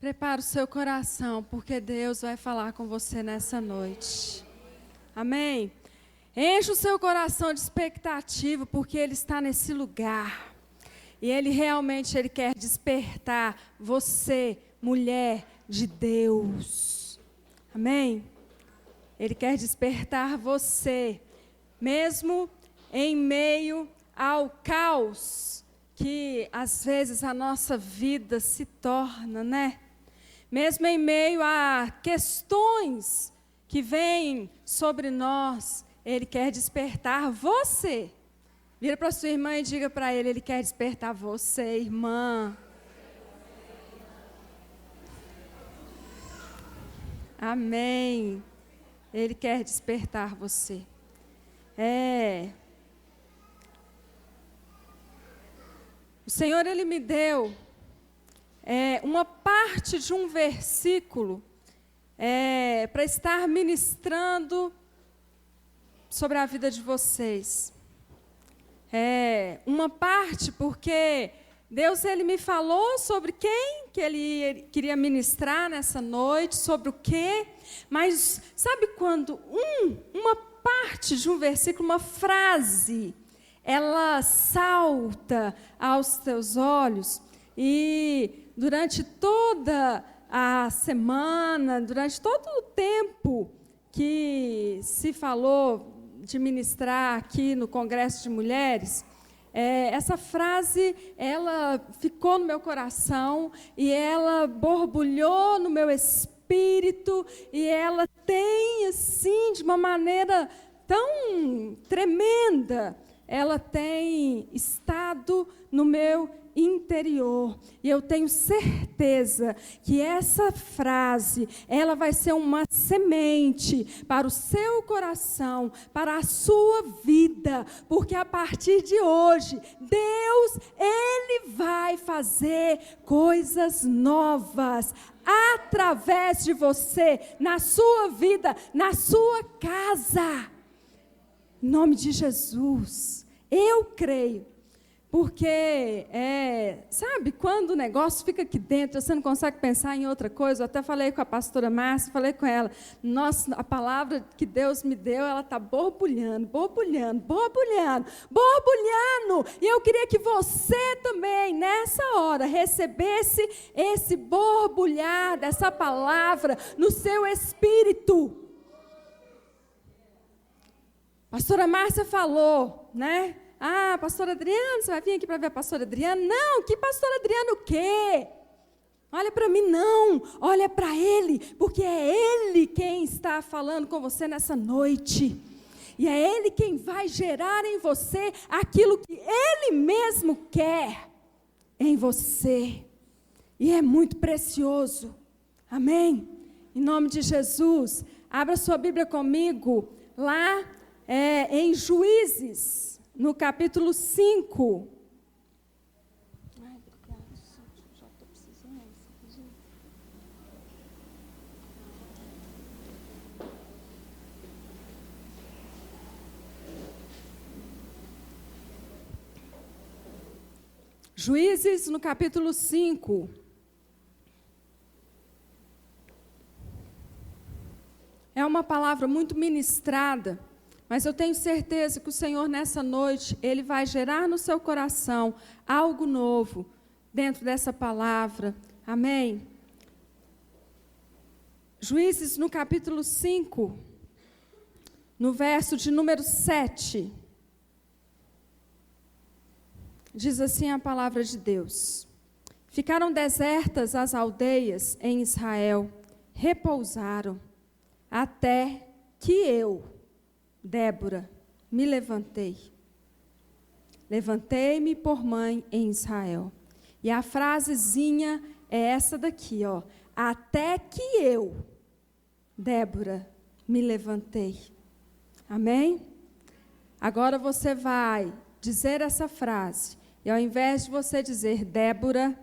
Prepara o seu coração, porque Deus vai falar com você nessa noite. Amém? Enche o seu coração de expectativa, porque Ele está nesse lugar. E Ele realmente quer despertar você, mulher de Deus. Amém? Ele quer despertar você, mesmo em meio ao caos que às vezes a nossa vida se torna, né? Mesmo em meio a questões que vêm sobre nós, Ele quer despertar você. Vira para sua irmã e diga para Ele quer despertar você, irmã. Amém. Ele quer despertar você. O Senhor, Ele me deu uma parte de um versículo para estar ministrando sobre a vida de vocês. Uma parte porque Deus, Ele me falou sobre quem que Ele queria ministrar nessa noite, sobre o quê. Mas sabe quando uma parte de um versículo, uma frase, ela salta aos teus olhos e durante toda a semana, durante todo o tempo que se falou de ministrar aqui no Congresso de Mulheres, essa frase, ela ficou no meu coração e ela borbulhou no meu espírito e ela tem, assim, de uma maneira tão tremenda, ela tem estado no meu interior. E eu tenho certeza que essa frase, ela vai ser uma semente para o seu coração, para a sua vida, porque a partir de hoje, Deus, Ele vai fazer coisas novas através de você, na sua vida, na sua casa. Em nome de Jesus, eu creio. Porque, sabe, quando o negócio fica aqui dentro, você não consegue pensar em outra coisa. Eu até falei com a pastora Márcia, falei com ela, nossa, a palavra que Deus me deu, ela está borbulhando, borbulhando, borbulhando, borbulhando. E eu queria que você também, nessa hora, recebesse esse borbulhar dessa palavra no seu espírito. A pastora Márcia falou, né? Ah, pastora Adriana, você vai vir aqui para ver a pastora Adriana? Não, que pastora Adriana o quê? Olha para mim, não. Olha para Ele, porque é Ele quem está falando com você nessa noite. E é Ele quem vai gerar em você aquilo que Ele mesmo quer em você. E é muito precioso. Amém? Em nome de Jesus, abra sua Bíblia comigo, lá em Juízes. No capítulo 5. Ai, obrigada, gente. Já estou precisando. Juízes, no capítulo 5. É uma palavra muito ministrada. Mas eu tenho certeza que o Senhor, nessa noite, Ele vai gerar no seu coração algo novo dentro dessa palavra. Amém? Juízes, no capítulo 5, no verso de número 7, diz assim a palavra de Deus: Ficaram desertas as aldeias em Israel, repousaram, até que eu, Débora, me levantei. Levantei-me por mãe em Israel. E a frasezinha é essa daqui, ó. Até que eu, Débora, me levantei. Amém? Agora você vai dizer essa frase. E ao invés de você dizer Débora,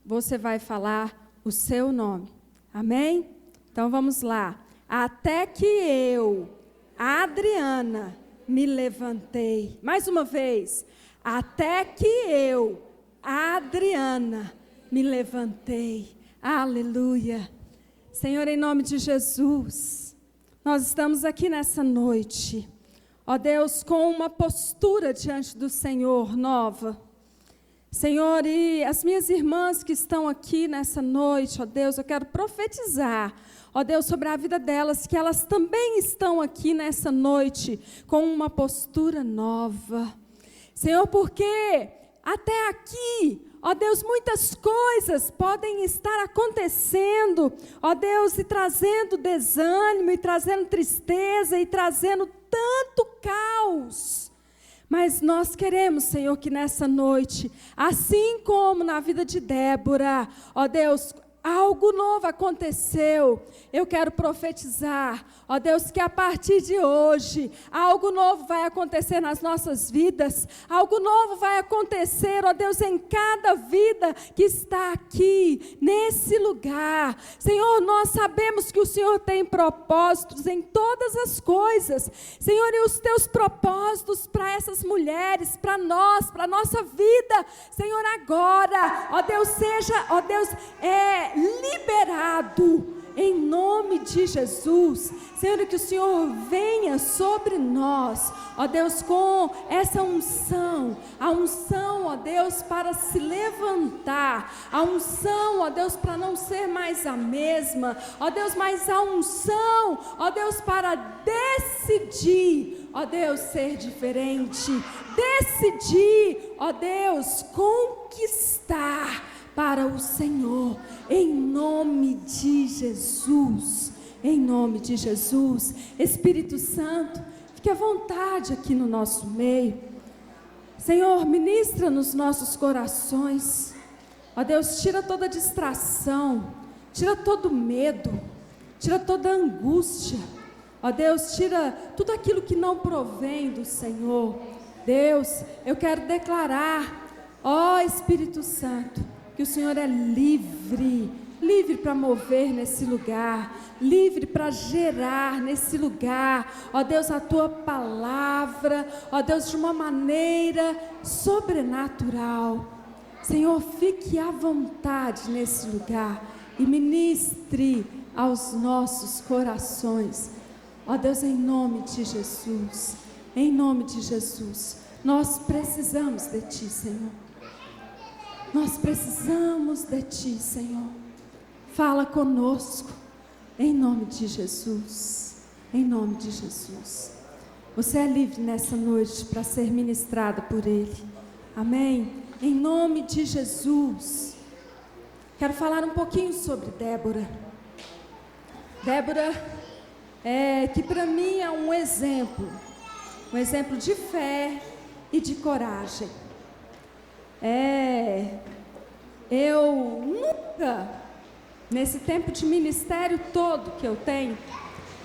você vai falar o seu nome. Amém? Então vamos lá. Até que eu, Adriana, me levantei. Mais uma vez. Até que eu, Adriana, me levantei. Aleluia. Senhor, em nome de Jesus, nós estamos aqui nessa noite, ó Deus, com uma postura diante do Senhor nova. Senhor, e as minhas irmãs que estão aqui nessa noite, ó Deus, eu quero profetizar, ó Deus, sobre a vida delas, que elas também estão aqui nessa noite com uma postura nova. Senhor, porque até aqui, ó Deus, muitas coisas podem estar acontecendo, ó Deus, e trazendo desânimo, e trazendo tristeza, e trazendo tanto caos. Mas nós queremos, Senhor, que nessa noite, assim como na vida de Débora, ó Deus, algo novo aconteceu. Eu quero profetizar, ó Deus, que a partir de hoje, algo novo vai acontecer nas nossas vidas, algo novo vai acontecer, ó Deus, em cada vida que está aqui, nesse lugar. Senhor, nós sabemos que o Senhor tem propósitos em todas as coisas, Senhor, e os teus propósitos para essas mulheres, para nós, para a nossa vida, Senhor, agora, ó Deus, seja, ó Deus, liberado em nome de Jesus. Senhor, que o Senhor venha sobre nós, ó Deus, com essa unção, a unção, ó Deus, para se levantar, a unção, ó Deus, para não ser mais a mesma, ó Deus, mas a unção, ó Deus, para decidir, ó Deus, ser diferente, decidir, ó Deus, conquistar para o Senhor, em nome de Jesus, em nome de Jesus. Espírito Santo, fique à vontade aqui no nosso meio. Senhor, ministra nos nossos corações, ó Deus, tira toda distração, tira todo medo, tira toda angústia, ó Deus, tira tudo aquilo que não provém do Senhor. Deus, eu quero declarar, ó Espírito Santo, que o Senhor é livre, livre para mover nesse lugar, livre para gerar nesse lugar, ó Deus, a tua palavra, ó Deus, de uma maneira sobrenatural. Senhor, fique à vontade nesse lugar e ministre aos nossos corações, ó Deus, em nome de Jesus, em nome de Jesus. Nós precisamos de Ti, Senhor. Nós precisamos de Ti, Senhor. Fala conosco, em nome de Jesus, em nome de Jesus. Você é livre nessa noite para ser ministrada por Ele, amém? Em nome de Jesus. Quero falar um pouquinho sobre Débora. Débora, que para mim é um exemplo de fé e de coragem. Eu nunca, nesse tempo de ministério todo que eu tenho,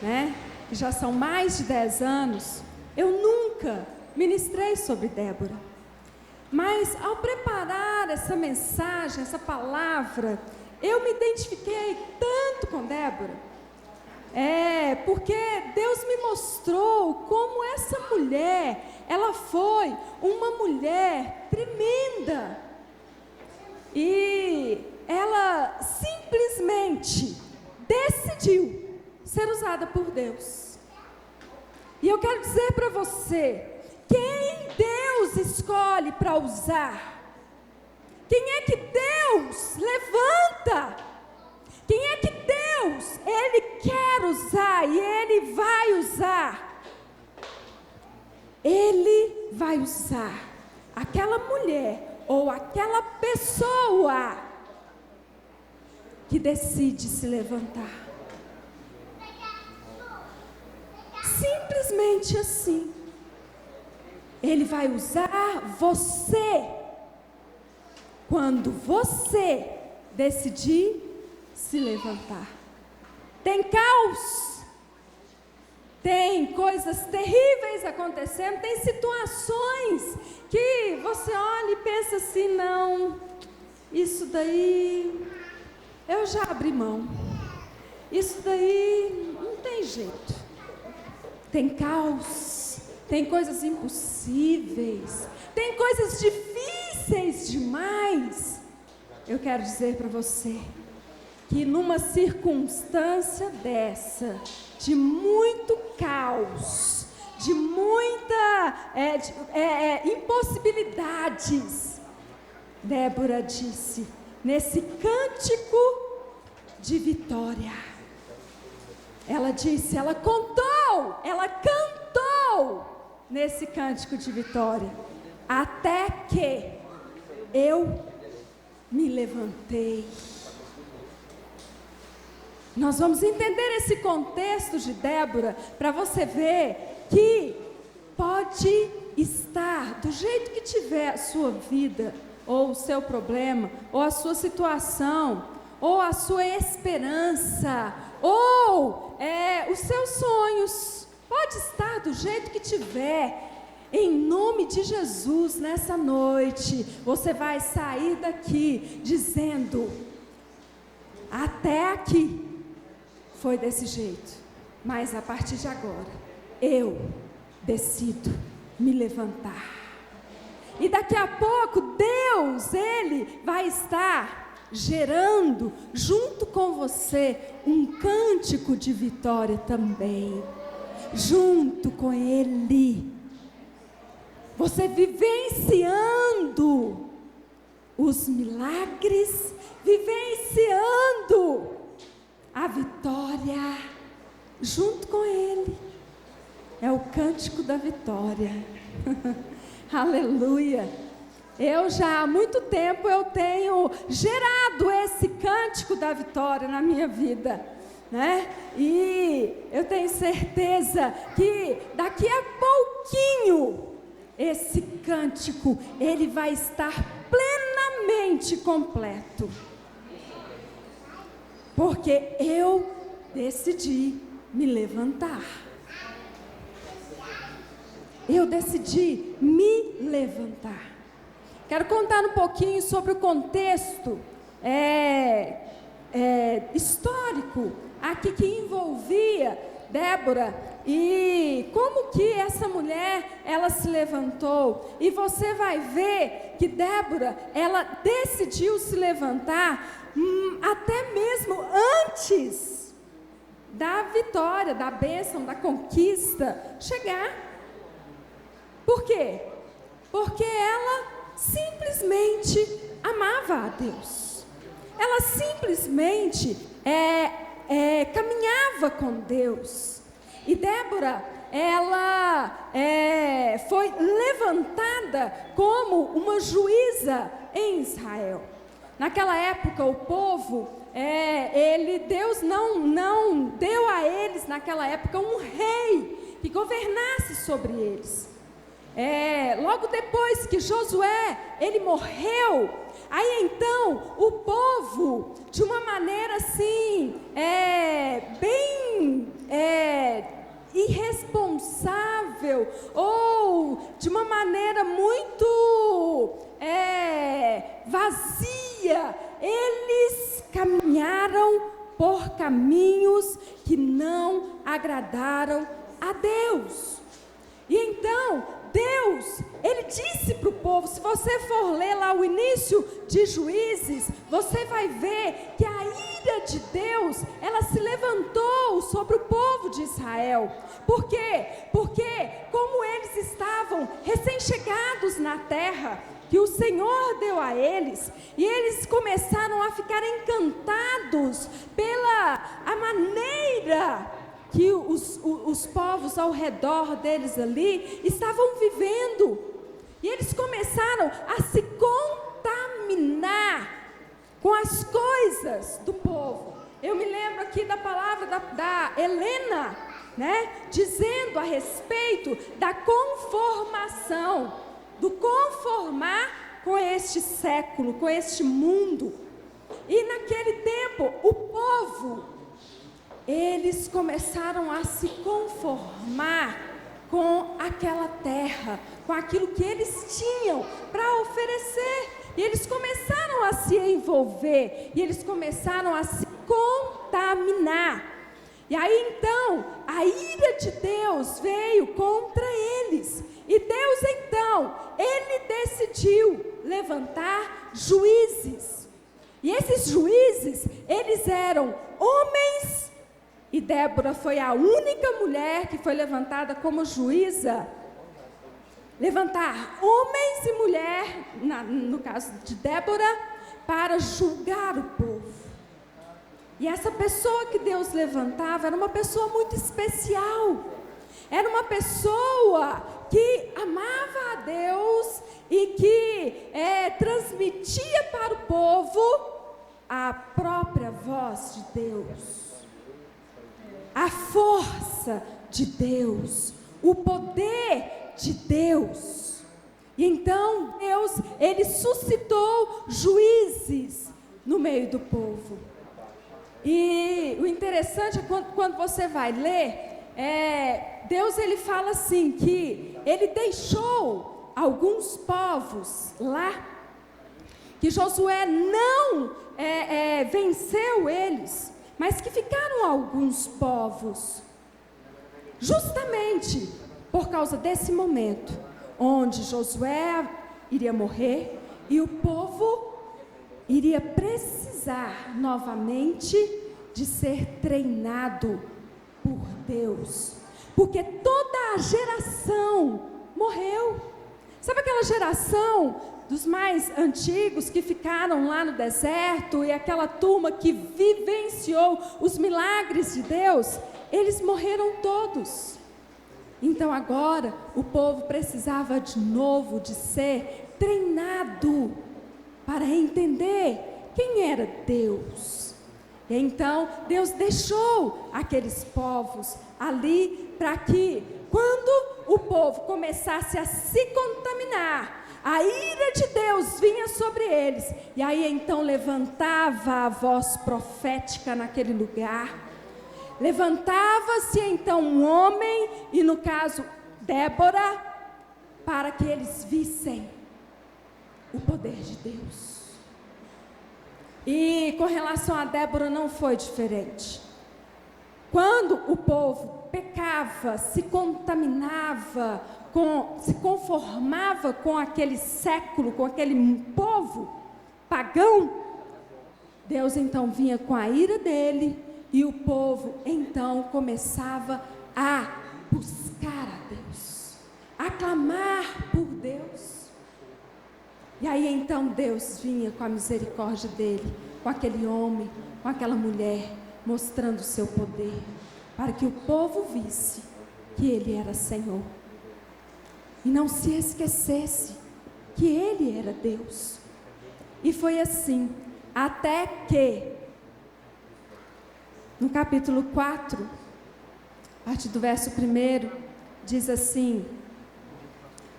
né, que já são mais de 10 anos, eu nunca ministrei sobre Débora. Mas ao preparar essa mensagem, essa palavra, eu me identifiquei tanto com Débora, porque Deus me mostrou como essa mulher, ela foi uma mulher tremenda, e ela simplesmente decidiu ser usada por Deus. E eu quero dizer para você, quem Deus escolhe para usar, quem é que Deus levanta, quem é que Deus, Ele quer usar e Ele vai usar, Ele vai usar aquela mulher ou aquela pessoa que decide se levantar. Simplesmente assim. Ele vai usar você quando você decidir se levantar. Tem caos, tem coisas terríveis acontecendo, tem situações que você olha e pensa assim, não, isso daí eu já abri mão, isso daí não tem jeito. Tem caos, tem coisas impossíveis, tem coisas difíceis demais. Eu quero dizer para você, que numa circunstância dessa, de muito caos, de muita impossibilidades, Débora disse, nesse cântico de vitória, ela disse, ela cantou nesse cântico de vitória, até que eu me levantei. Nós vamos entender esse contexto de Débora para você ver que pode estar do jeito que tiver a sua vida, ou o seu problema, ou a sua situação, ou a sua esperança, ou os seus sonhos, pode estar do jeito que tiver. Em nome de Jesus, nessa noite, você vai sair daqui dizendo, até aqui foi desse jeito, mas a partir de agora, eu decido me levantar. E daqui a pouco, Deus, Ele vai estar gerando, junto com você, um cântico de vitória também, junto com Ele. Você vivenciando os milagres, vivenciando a vitória, junto com Ele. É o cântico da vitória. Aleluia. Eu já há muito tempo eu tenho gerado esse cântico da vitória na minha vida, né? E eu tenho certeza que daqui a pouquinho esse cântico ele vai estar plenamente completo. Porque eu decidi me levantar. Eu decidi me levantar. Quero contar um pouquinho sobre o contexto histórico aqui que envolvia Débora e como que essa mulher ela se levantou. E você vai ver que Débora ela decidiu se levantar até mesmo antes da vitória, da bênção, da conquista chegar. Por quê? Porque ela simplesmente amava a Deus. Ela simplesmente caminhava com Deus. E Débora, ela foi levantada como uma juíza em Israel. Naquela época, o povo, Deus não deu a eles, naquela época, um rei que governasse sobre eles. Logo depois que Josué, ele morreu, aí então, o povo, de uma maneira assim, bem irresponsável, ou de uma maneira muito vazia, eles caminharam por caminhos que não agradaram a Deus. E então, Deus, Ele disse para o povo, se você for ler lá o início de Juízes, você vai ver que a ira de Deus, ela se levantou sobre o povo de Israel. Por quê? Porque como eles estavam recém-chegados na terra, que o Senhor deu a eles, e eles começaram a ficar encantados pela a maneira que os povos ao redor deles ali estavam vivendo, e eles começaram a se contaminar com as coisas do povo. Eu me lembro aqui da palavra da Helena, né, dizendo a respeito da conformação, do conformar com este século, com este mundo. E naquele tempo, o povo, eles começaram a se conformar com aquela terra, com aquilo que eles tinham para oferecer. E eles começaram a se envolver, e eles começaram a se contaminar. E aí então, a ira de Deus veio contra eles. E Deus então, Ele decidiu levantar juízes. E esses juízes, eles eram homens, e Débora foi a única mulher que foi levantada como juíza. Levantar homens e mulher, no caso de Débora, para julgar o povo. E essa pessoa que Deus levantava era uma pessoa muito especial. Era uma pessoa que amava a Deus e que transmitia para o povo a própria voz de Deus, a força de Deus, o poder de Deus. E então Deus, Ele suscitou juízes no meio do povo. E o interessante é quando você vai ler, Deus, Ele fala assim, que Ele deixou alguns povos lá, que Josué não venceu eles, mas que ficaram alguns povos, justamente por causa desse momento, onde Josué iria morrer, e o povo iria precisar novamente de ser treinado por Deus, porque toda a geração morreu. Sabe aquela geração dos mais antigos que ficaram lá no deserto, e aquela turma que vivenciou os milagres de Deus? Eles morreram todos. Então agora o povo precisava de novo de ser treinado para entender quem era Deus. E então Deus deixou aqueles povos ali para que, quando o povo começasse a se contaminar, a ira de Deus vinha sobre eles, e aí então levantava a voz profética naquele lugar. Levantava-se então um homem, e no caso Débora, para que eles vissem o poder de Deus. E com relação a Débora não foi diferente. Quando o povo pecava, se contaminava, se conformava com aquele século, com aquele povo pagão, Deus então vinha com a ira dele, e o povo então começava a buscar a Deus, a clamar por Deus. E aí então Deus vinha com a misericórdia dele, com aquele homem, com aquela mulher, mostrando o seu poder, para que o povo visse que ele era Senhor, e não se esquecesse que ele era Deus. E foi assim, até que, no capítulo 4, a partir do verso 1, diz assim: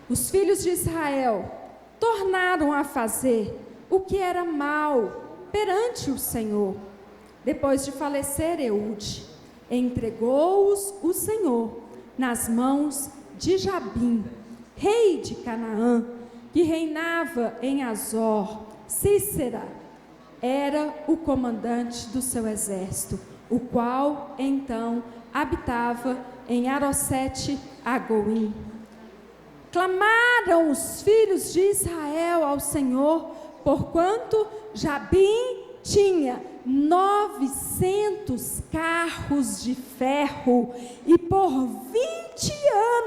os filhos de Israel tornaram a fazer o que era mal perante o Senhor. Depois de falecer Eude, entregou-os o Senhor nas mãos de Jabim, rei de Canaã, que reinava em Azor. Cícera era o comandante do seu exército, o qual então habitava em Arosete-Agoim. Clamaram os filhos de Israel ao Senhor, porquanto Jabim tinha 900 carros de ferro, e por 20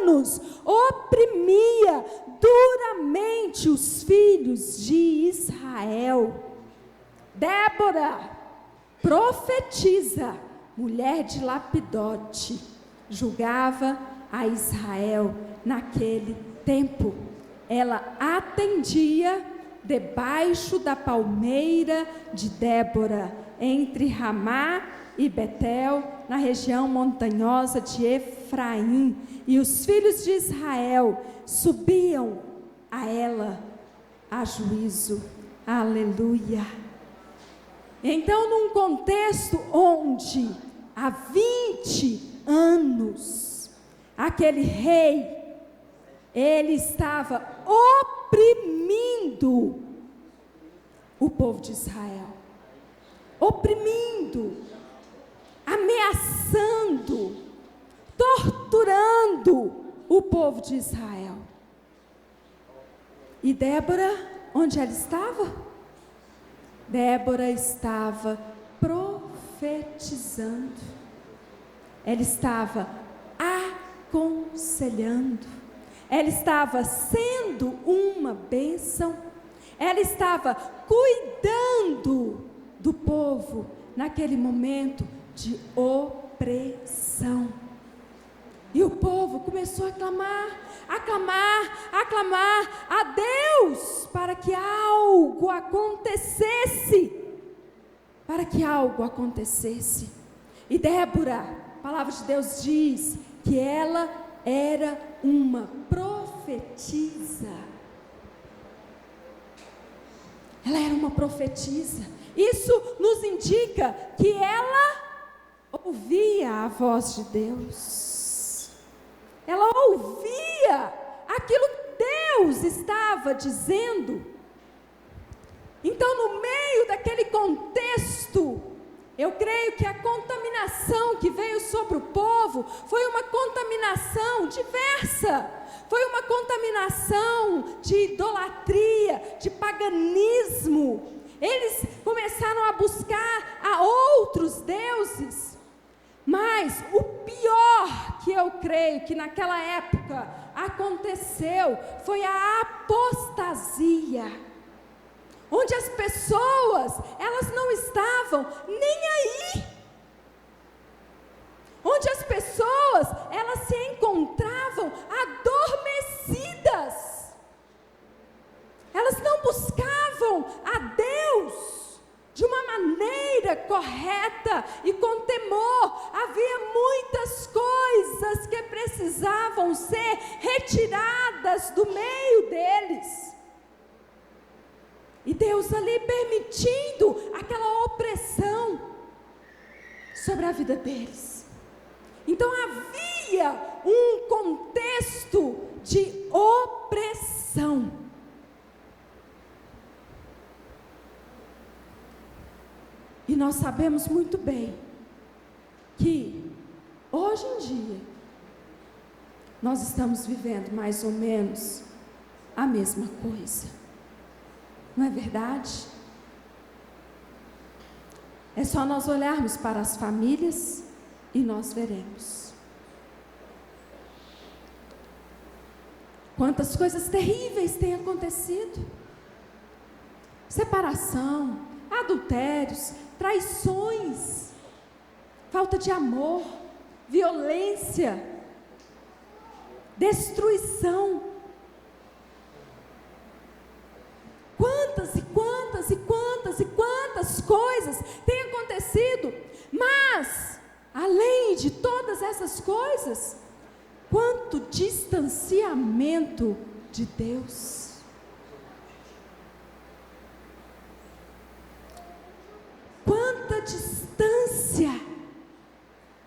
anos oprimia duramente os filhos de Israel. Débora, profetiza, mulher de Lapidote, julgava a Israel naquele tempo. Ela atendia debaixo da palmeira de Débora, entre Ramá e Betel, na região montanhosa de Efraim, e os filhos de Israel subiam a ela a juízo. Aleluia. Então, num contexto onde há 20 anos, aquele rei, ele estava oprimindo o povo de Israel, oprimindo, ameaçando, torturando o povo de Israel. E Débora, onde ela estava? Débora estava profetizando, ela estava aconselhando, ela estava sendo uma bênção, ela estava cuidando do povo naquele momento de opressão. E o povo começou a clamar a Deus para que algo acontecesse. E Débora, a palavra de Deus diz que ela era uma profetisa. Ela era uma profetisa. Isso nos indica que ela ouvia a voz de Deus. Ela ouvia aquilo que Deus estava dizendo. Então, no meio daquele contexto, eu creio que a contaminação que veio sobre o povo foi uma contaminação diversa. Foi uma contaminação de idolatria, de paganismo. Eles começaram a buscar a outros deuses. Mas o pior que eu creio que naquela época aconteceu foi a apostasia, onde as pessoas, elas não estavam nem aí, onde as pessoas, elas se encontravam adormecidas, elas não buscavam a Deus de uma maneira correta e com temor. Havia muitas coisas que precisavam ser retiradas do meio deles. E Deus ali permitindo aquela opressão sobre a vida deles. Então havia um contexto de opressão. E nós sabemos muito bem que hoje em dia nós estamos vivendo mais ou menos a mesma coisa. Não é verdade? É só nós olharmos para as famílias e nós veremos. Quantas coisas terríveis têm acontecido. Separação, adultérios, traições, falta de amor, violência, destruição. Quantas coisas têm acontecido, mas, além de todas essas coisas, quanto distanciamento de Deus. Quanta distância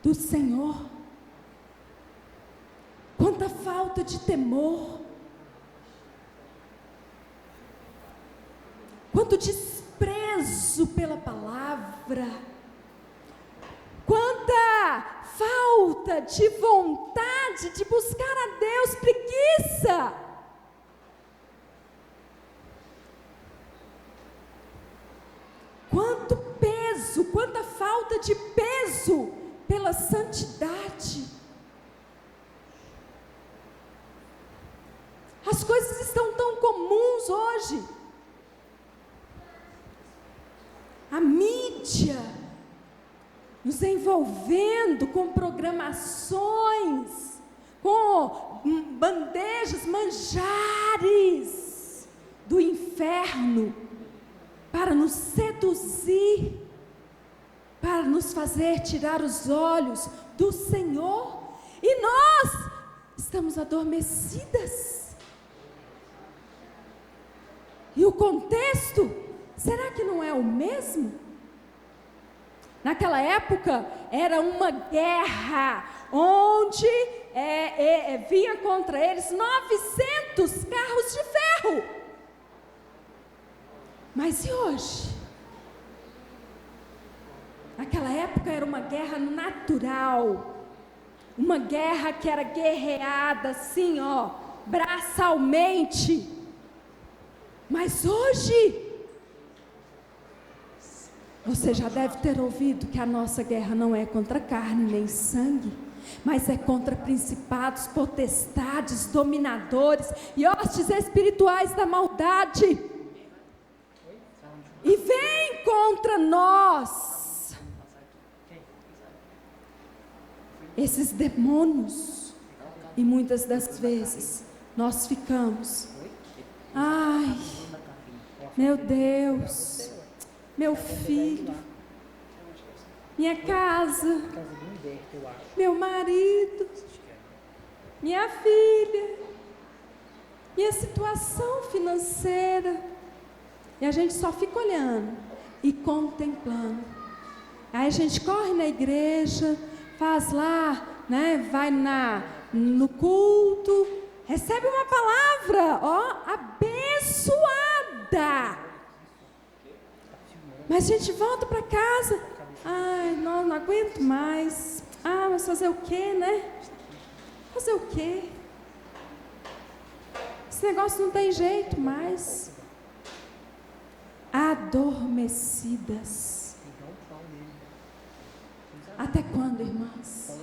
do Senhor, quanta falta de temor, quanto desprezo pela palavra, quanta falta de vontade de buscar a Deus, preguiça. Quanto peso, quanta falta de peso pela santidade. As coisas estão tão comuns hoje. A mídia nos envolvendo com programações, com bandejas, manjares do inferno, para nos seduzir, para nos fazer tirar os olhos do Senhor, e nós estamos adormecidas. E o contexto, será que não é o mesmo? Naquela época era uma guerra, onde vinha contra eles 900 carros de ferro. Mas e hoje? Naquela época era uma guerra natural, uma guerra que era guerreada assim, braçalmente. Mas hoje, Você já deve ter ouvido que a nossa guerra não é contra carne nem sangue, mas é contra principados, potestades, dominadores e hostes espirituais da maldade. E vem contra nós esses demônios. E muitas das vezes nós ficamos: ai, meu Deus, meu filho, minha casa, meu marido, minha filha, minha situação financeira. E a gente só fica olhando e contemplando. Aí a gente corre na igreja, faz lá, né? Vai no culto, recebe uma palavra, abençoada. Mas a gente volta para casa, ai, não aguento mais. Ah, mas fazer o quê, né? Fazer o quê? Esse negócio não tem jeito mais. Adormecidas. Até quando, irmãs?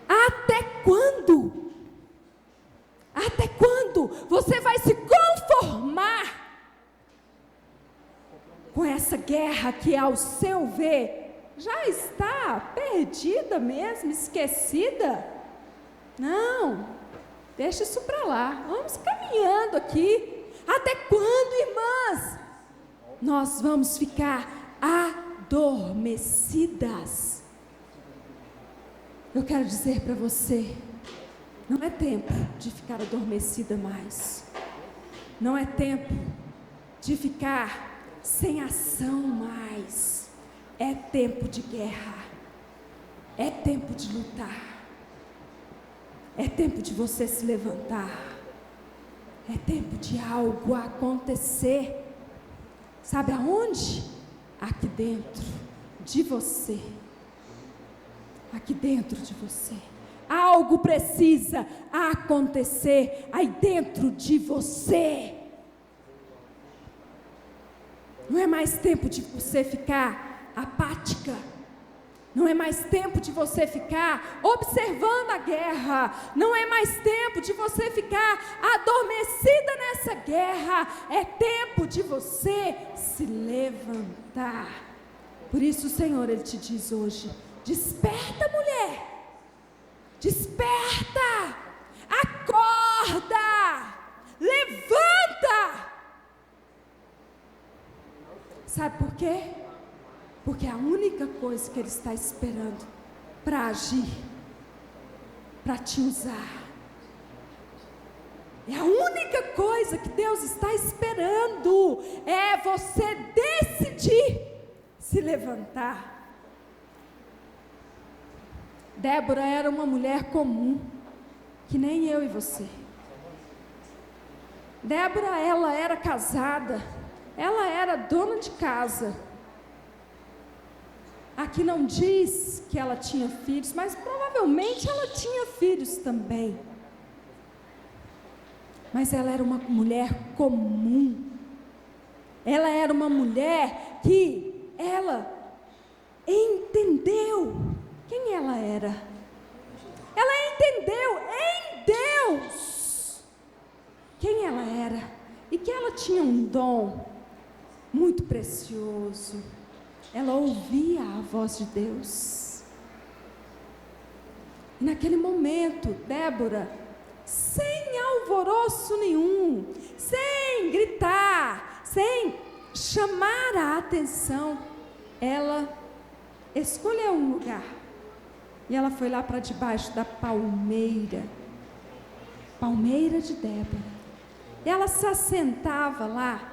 Até quando? Até quando você vai se conformar com essa guerra que, ao seu ver, já está perdida mesmo, esquecida? Não, deixa isso para lá. Vamos caminhando aqui. Até quando, irmãs, nós vamos ficar adormecidas? Eu quero dizer para você, não é tempo de ficar adormecida mais. Não é tempo de ficar sem ação mais. É tempo de guerra. É tempo de lutar. É tempo de você se levantar. É tempo de algo acontecer. Sabe aonde? Aqui dentro de você. Aqui dentro de você. Algo precisa acontecer aí dentro de você. Não é mais tempo de você ficar apática. Não é mais tempo de você ficar observando a guerra. Não é mais tempo de você ficar adormecida nessa guerra. É tempo de você se levantar. Por isso o Senhor, Ele te diz hoje: desperta, mulher. Desperta. Acorda. Levanta. Sabe por quê? Porque a única coisa que Ele está esperando para agir, para te usar, é a única coisa que Deus está esperando, é você decidir se levantar. Débora era uma mulher comum, que nem eu e você. Débora, ela era casada, ela era dona de casa. Aqui não diz que ela tinha filhos, mas provavelmente ela tinha filhos também. Mas ela era uma mulher comum. Ela era uma mulher que ela entendeu quem ela era. Ela entendeu em Deus quem ela era e que ela tinha um dom muito precioso. Ela ouvia a voz de Deus. E naquele momento, Débora, sem alvoroço nenhum, sem gritar, sem chamar a atenção, ela escolheu um lugar. E ela foi lá para debaixo da palmeira de Débora. E ela se assentava lá,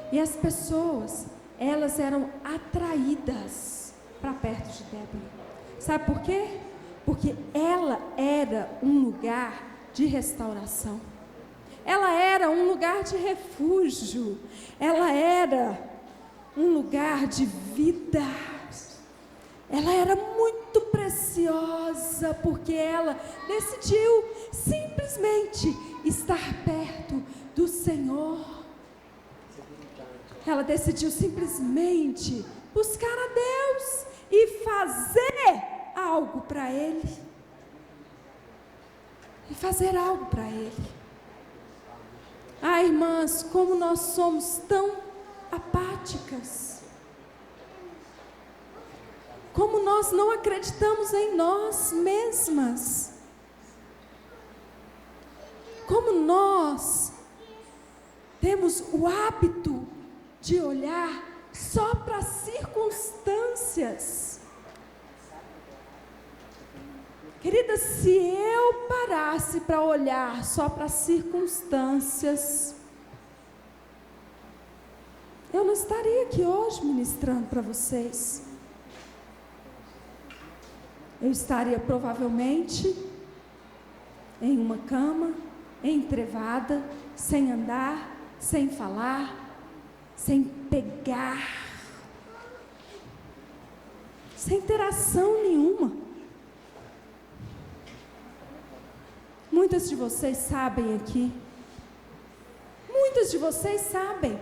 e as pessoas, elas eram atraídas para perto de Débora. Sabe por quê? Porque ela era um lugar de restauração. Ela era um lugar de refúgio. Ela era um lugar de vida. Ela era muito preciosa, porque ela decidiu simplesmente estar perto do Senhor. ela decidiu simplesmente buscar a Deus e fazer algo para Ele. E fazer algo para Ele. Ah, irmãs, como nós somos tão apáticas. Como nós não acreditamos em nós mesmas. Como nós temos o hábito de olhar só para as circunstâncias. Querida, se eu parasse para olhar só para as circunstâncias, eu não estaria aqui hoje ministrando para vocês. Eu estaria provavelmente em uma cama, entrevada, sem andar, sem falar, sem pegar, sem interação nenhuma. Muitas de vocês sabem aqui, muitas de vocês sabem.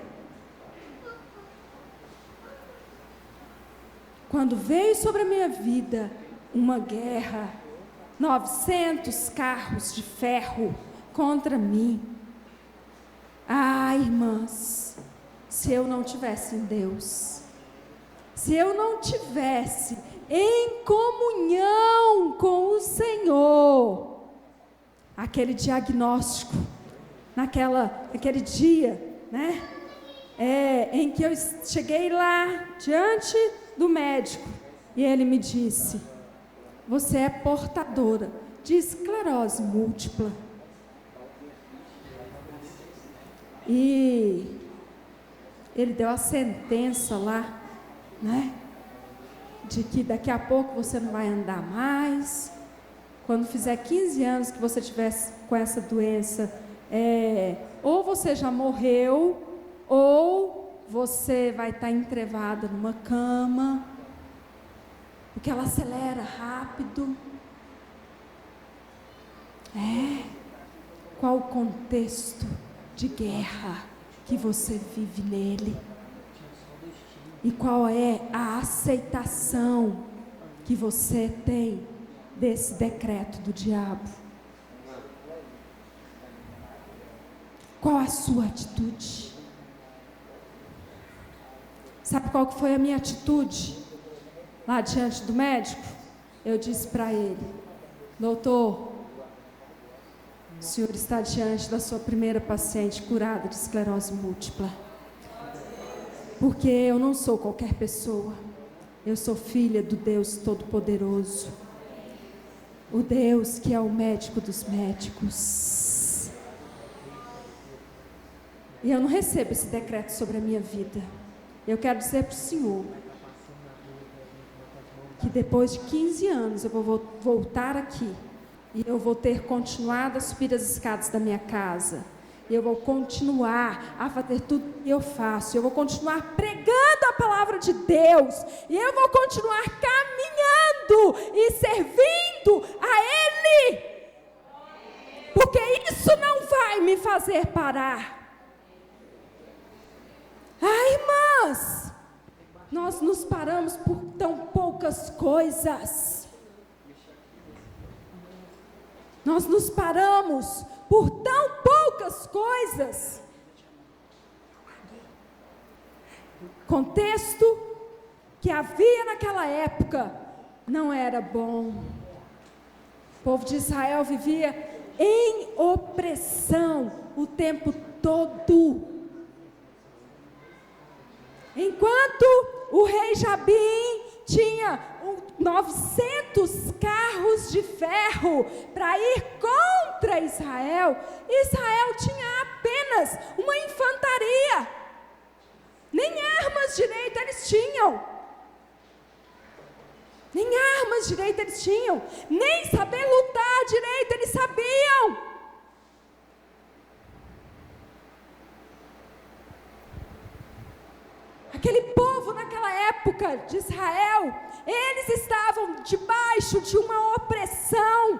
Quando veio sobre a minha vida uma guerra, 900 carros de ferro contra mim. Ah, irmãs, se eu não tivesse em Deus, se eu não tivesse em comunhão com o Senhor, aquele diagnóstico, naquele dia, né? Em que eu cheguei lá diante do médico e ele me disse: você é portadora de esclerose múltipla. E ele deu a sentença lá, né? De que daqui a pouco você não vai andar mais. Quando fizer 15 anos que você tivesse com essa doença, ou você já morreu, ou você vai estar entrevada numa cama, porque ela acelera rápido. Qual o contexto de guerra que você vive nele? E qual é a aceitação que você tem desse decreto do diabo? Qual a sua atitude? Sabe qual que foi a minha atitude? Lá diante do médico, eu disse para ele: doutor, o senhor está diante da sua primeira paciente curada de esclerose múltipla. Porque eu não sou qualquer pessoa. Eu sou filha do Deus Todo-Poderoso. O Deus que é o médico dos médicos. E eu não recebo esse decreto sobre a minha vida. Eu quero dizer para o senhor que depois de 15 anos eu vou voltar aqui e eu vou ter continuado a subir as escadas da minha casa. E eu vou continuar a fazer tudo que eu faço. Eu vou continuar pregando a palavra de Deus. E eu vou continuar caminhando e servindo a Ele. Porque isso não vai me fazer parar. Ah, irmãs, nós nos paramos por tão poucas coisas. Nós nos paramos por tão poucas coisas. Contexto que havia naquela época não era bom. O povo de Israel vivia em opressão o tempo todo. Enquanto o rei Jabim tinha 900 carros de ferro para ir contra Israel, Israel tinha apenas uma infantaria. Nem armas direito eles tinham. Nem armas direito eles tinham. Nem saber lutar direito eles sabiam. Aquele povo naquela época de Israel, eles estavam debaixo de uma opressão.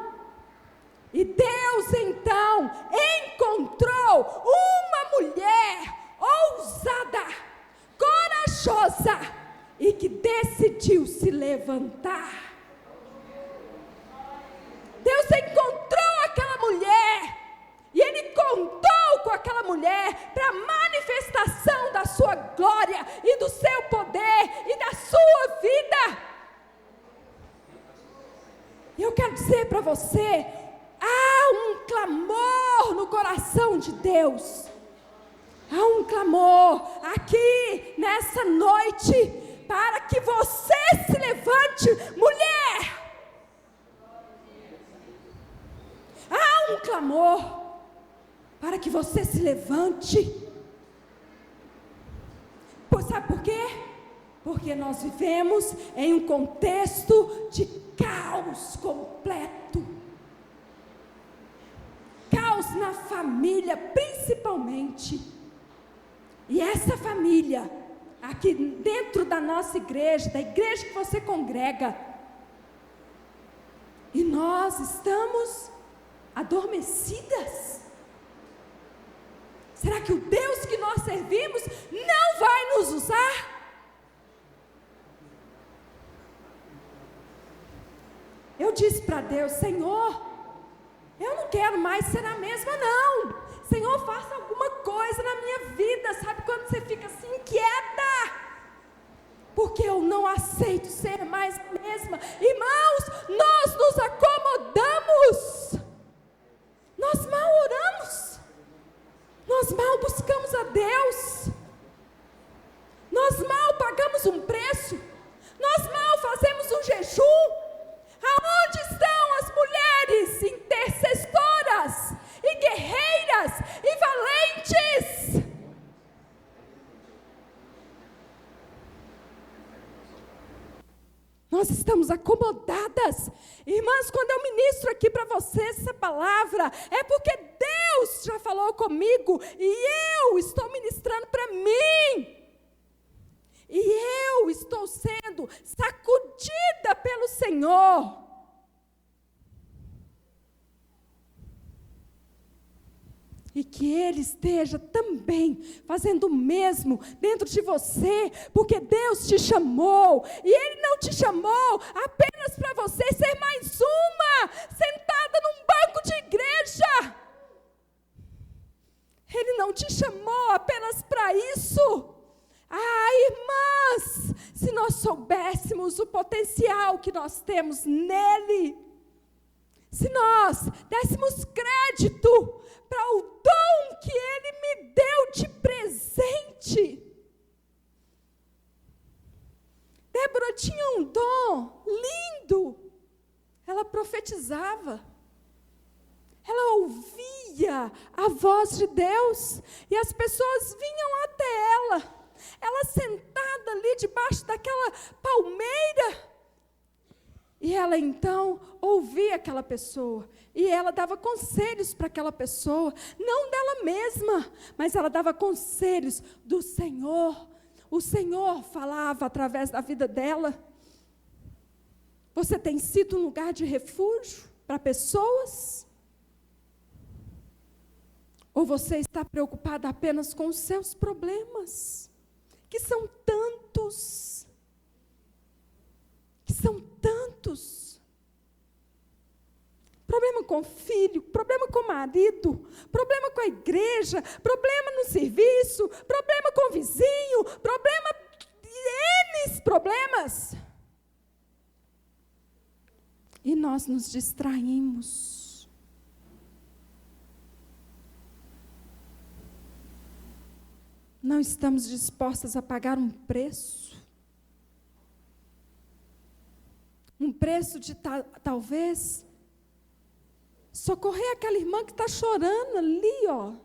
E Deus então encontrou uma mulher ousada, permitiu se levantar. Deus encontrou aquela mulher e Ele contou com aquela mulher para a manifestação da sua glória e do seu poder e da sua vida. E eu quero dizer para você, há um clamor no coração de Deus. Há um clamor aqui nessa noite para que você se levante, mulher. Há um clamor para que você se levante. Sabe por quê? Porque nós vivemos em um contexto de caos completo. Caos na família, principalmente. E essa família, aqui dentro da nossa igreja, da igreja que você congrega, e nós estamos adormecidas. Será que o Deus que nós servimos não vai nos usar? Eu disse para Deus, Senhor, eu não quero mais ser a mesma não. Senhor, faça alguma coisa na minha vida. Sabe quando você fica assim inquieta? Porque eu não aceito ser mais a mesma. Irmãos, nós nos acomodamos. Nós mal oramos. Nós mal buscamos a Deus. Nós mal pagamos um preço. Nós mal fazemos um jejum. Aonde estão as mulheres intercessoras e guerreiras e valentes? Nós estamos acomodadas. Irmãs, quando eu ministro aqui para vocês essa palavra, é porque Deus já falou comigo e eu estou ministrando para mim. E eu estou sendo sacudida pelo Senhor. E que Ele esteja também fazendo o mesmo dentro de você, porque Deus te chamou, e Ele não te chamou apenas para você ser mais uma, sentada num banco de igreja. Ele não te chamou apenas para isso. Ah, irmãs, se nós soubéssemos o potencial que nós temos nele, se nós dessemos crédito para o dom que Ele me deu de presente. Débora tinha um dom lindo. Ela profetizava. Ela ouvia a voz de Deus e as pessoas vinham até ela. Ela sentada ali debaixo daquela palmeira. E ela então ouvia aquela pessoa. E ela dava conselhos para aquela pessoa. Não dela mesma, mas ela dava conselhos do Senhor. O Senhor falava através da vida dela. Você tem sido um lugar de refúgio para pessoas? Ou você está preocupada apenas com os seus problemas? Que são tantos. Que são tantos. Problema com o filho, problema com o marido, problema com a igreja, problema no serviço, problema com o vizinho, problema, N problemas. E nós nos distraímos. Não estamos dispostas a pagar um preço. Um preço de talvez socorrer aquela irmã que está chorando ali, ó. O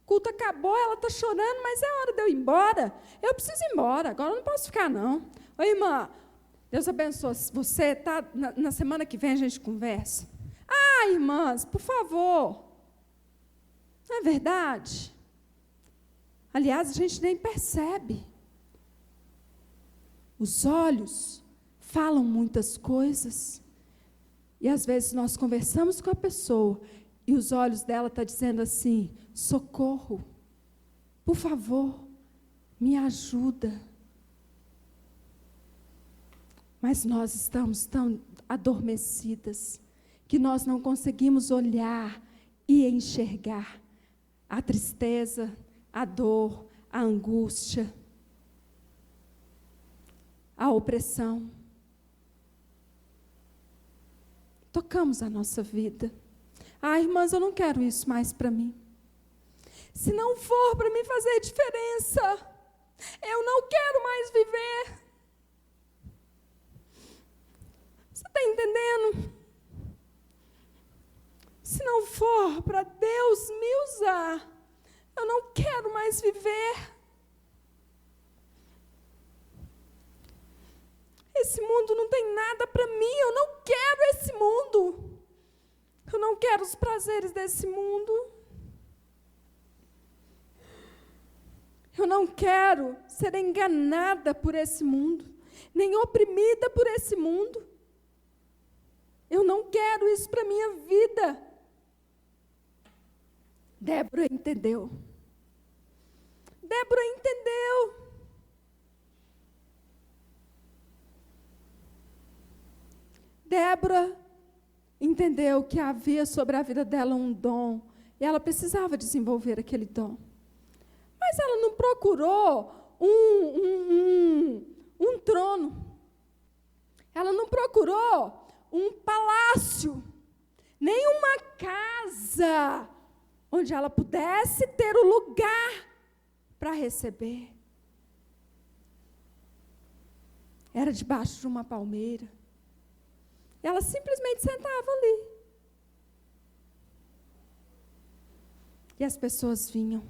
culto acabou, ela está chorando, mas é hora de eu ir embora. Eu preciso ir embora, agora eu não posso ficar, não. Ô, irmã, Deus abençoe. Se você está, na semana que vem a gente conversa. Ah, irmãs, por favor. Não é verdade? Aliás, a gente nem percebe. Os olhos falam muitas coisas. E às vezes nós conversamos com a pessoa e os olhos dela estão dizendo assim: socorro, por favor, me ajuda. Mas nós estamos tão adormecidas que nós não conseguimos olhar e enxergar a tristeza, a dor, a angústia, a opressão. Tocamos a nossa vida. Irmãs, eu não quero isso mais para mim. Se não for para mim fazer diferença, eu não quero mais viver. Você está entendendo? Se não for para Deus me usar, eu não quero mais viver. Esse mundo não tem nada para mim, eu não quero esse mundo. Eu não quero os prazeres desse mundo. Eu não quero ser enganada por esse mundo, nem oprimida por esse mundo. Eu não quero isso para a minha vida. Débora entendeu. Débora entendeu. Débora entendeu que havia sobre a vida dela um dom, e ela precisava desenvolver aquele dom. Mas ela não procurou um trono. Ela não procurou um palácio, nem uma casa onde ela pudesse ter o lugar para receber. Era debaixo de uma palmeira. Ela simplesmente sentava ali. E as pessoas vinham,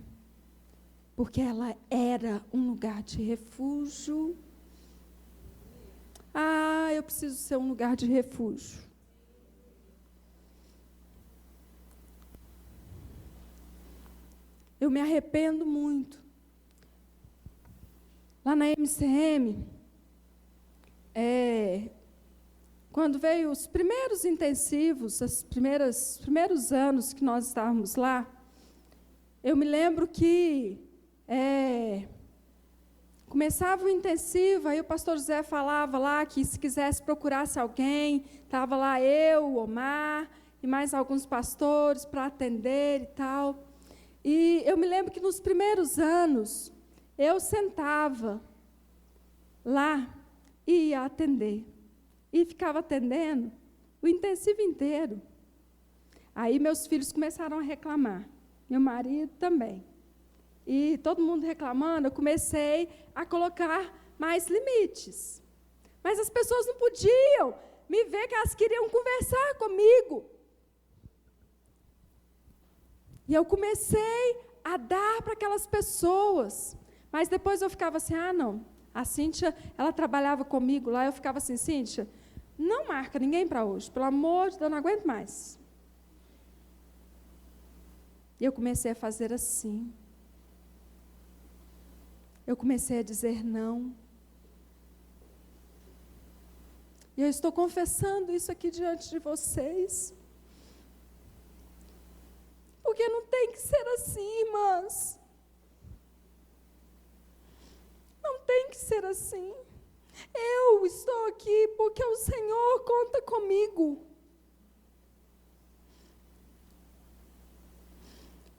porque ela era um lugar de refúgio. Eu preciso ser um lugar de refúgio. Eu me arrependo muito. Lá na MCM, quando veio os primeiros intensivos, os primeiros anos que nós estávamos lá, eu me lembro que começava o intensivo, aí o pastor José falava lá que se quisesse procurasse alguém, estava lá eu, o Omar e mais alguns pastores para atender e tal. E eu me lembro que nos primeiros anos, eu sentava lá e ia atender. E ficava atendendo o intensivo inteiro. Aí meus filhos começaram a reclamar, meu marido também. E todo mundo reclamando, eu comecei a colocar mais limites. Mas as pessoas não podiam me ver, que elas queriam conversar comigo. E eu comecei a dar para aquelas pessoas. Mas depois eu ficava assim, não. A Cíntia, ela trabalhava comigo lá, eu ficava assim, Cíntia, não marca ninguém para hoje, pelo amor de Deus, eu não aguento mais. E eu comecei a fazer assim. Eu comecei a dizer não. E eu estou confessando isso aqui diante de vocês. Porque não tem que ser assim, irmãs. Não tem que ser assim. Eu estou aqui porque o Senhor conta comigo.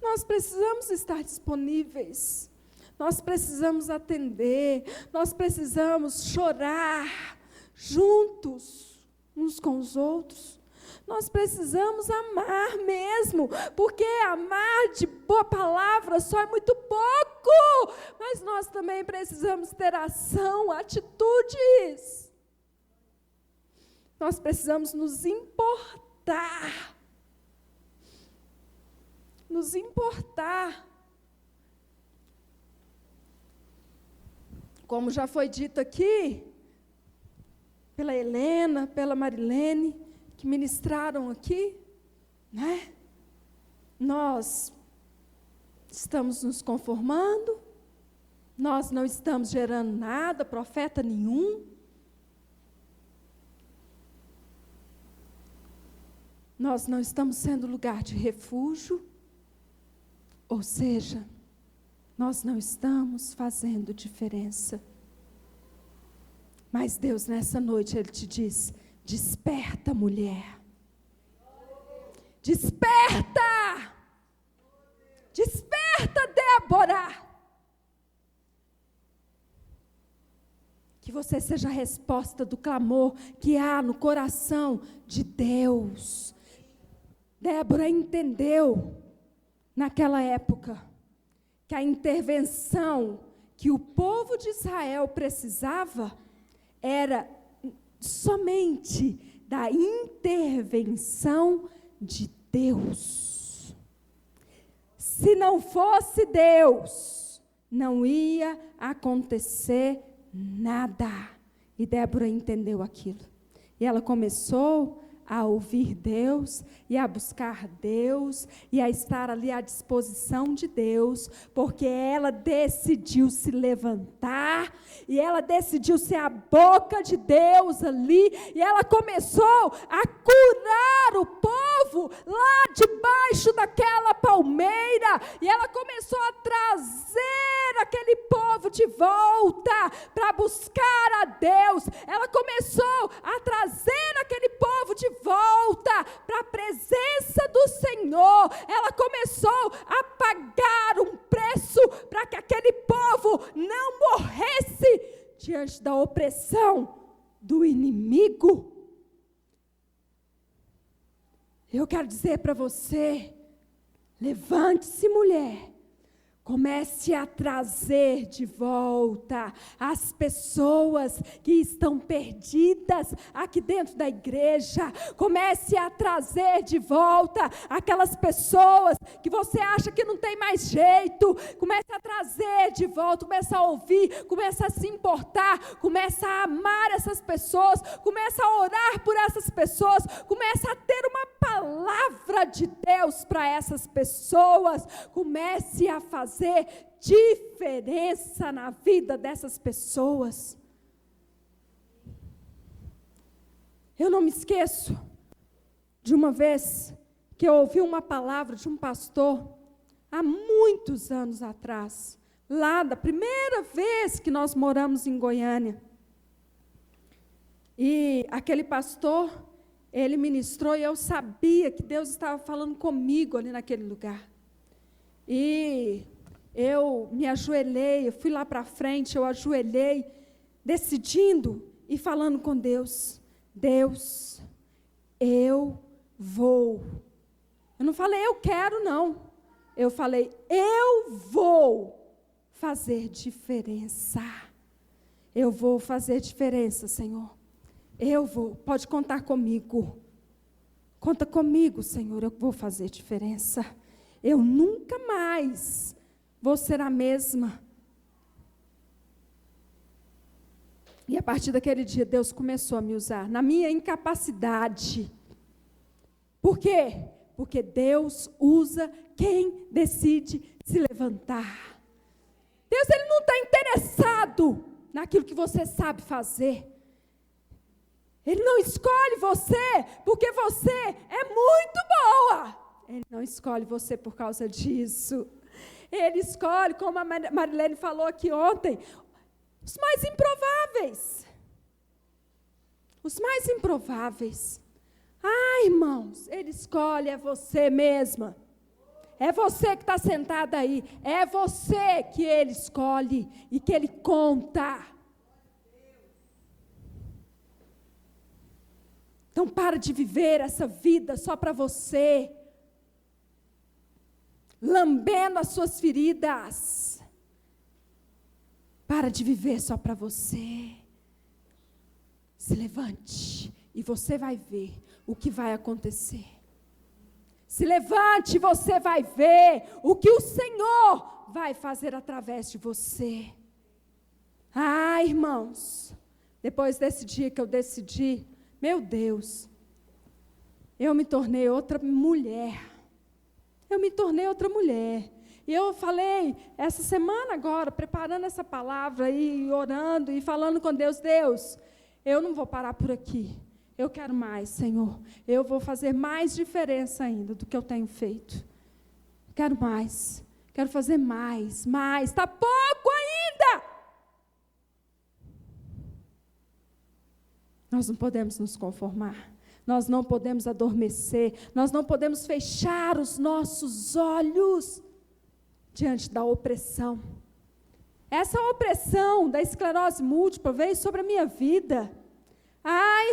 Nós precisamos estar disponíveis. Nós precisamos atender. Nós precisamos chorar juntos uns com os outros. Nós precisamos amar mesmo, porque amar de boa palavra só é muito pouco, mas nós também precisamos ter ação, atitudes. Nós precisamos nos importar. Nos importar. Como já foi dito aqui, pela Helena, pela Marilene, que ministraram aqui, né? Nós estamos nos conformando, nós não estamos gerando nada, profeta nenhum. Nós não estamos sendo lugar de refúgio, ou seja, nós não estamos fazendo diferença. Mas Deus, nessa noite, Ele te diz: desperta, mulher. Desperta! Desperta, Débora! Que você seja a resposta do clamor que há no coração de Deus. Débora entendeu, naquela época, que a intervenção que o povo de Israel precisava era somente da intervenção de Deus. Se não fosse Deus, não ia acontecer nada. E Débora entendeu aquilo. E ela começou a ouvir Deus, e a buscar Deus, e a estar ali à disposição de Deus, porque ela decidiu se levantar, e ela decidiu ser a boca de Deus ali, e ela começou a curar o povo lá debaixo daquela palmeira, e ela começou a trazer aquele povo de volta, para buscar a Deus. Ela começou a trazer aquele povo de volta para a presença do Senhor. Ela começou a pagar um preço para que aquele povo não morresse diante da opressão do inimigo. Eu quero dizer para você: levante-se, mulher. Comece a trazer de volta as pessoas que estão perdidas aqui dentro da igreja. Comece a trazer de volta aquelas pessoas que você acha que não tem mais jeito. Comece a trazer de volta, comece a ouvir, comece a se importar, comece a amar essas pessoas, comece a orar por essas pessoas, comece a ter uma palavra de Deus para essas pessoas. Comece a fazer diferença na vida dessas pessoas. Eu não me esqueço de uma vez que eu ouvi uma palavra de um pastor há muitos anos atrás, lá da primeira vez que nós moramos em Goiânia. E aquele pastor, ele ministrou, e eu sabia que Deus estava falando comigo ali naquele lugar. E eu me ajoelhei, eu fui lá para frente, eu ajoelhei, decidindo e falando com Deus: Deus, eu vou. Eu não falei eu quero, não. Eu falei, eu vou fazer diferença. Eu vou fazer diferença, Senhor. Eu vou, pode contar comigo. Conta comigo, Senhor, eu vou fazer diferença. Eu nunca mais vou ser a mesma. E a partir daquele dia, Deus começou a me usar na minha incapacidade. Por quê? Porque Deus usa quem decide se levantar. Deus, Ele não está interessado naquilo que você sabe fazer. Ele não escolhe você porque você é muito boa. Ele não escolhe você por causa disso. Ele escolhe, como a Marilene falou aqui ontem, os mais improváveis. Os mais improváveis. Ah, irmãos, Ele escolhe, é você mesma. É você que está sentada aí. É você que Ele escolhe e que Ele conta. Então, para de viver essa vida só para você. Lambendo as suas feridas. Para de viver só para você. Se levante e você vai ver o que vai acontecer. Se levante e você vai ver o que o Senhor vai fazer através de você. Ah, irmãos, depois desse dia que eu decidi, meu Deus, eu me tornei outra mulher. Eu me tornei outra mulher. E eu falei, essa semana agora, preparando essa palavra e orando e falando com Deus, Deus, eu não vou parar por aqui. Eu quero mais, Senhor. Eu vou fazer mais diferença ainda do que eu tenho feito. Quero mais. Quero fazer mais. Está pouco ainda. Nós não podemos nos conformar. Nós não podemos adormecer. Nós não podemos fechar os nossos olhos diante da opressão. Essa opressão da esclerose múltipla veio sobre a minha vida.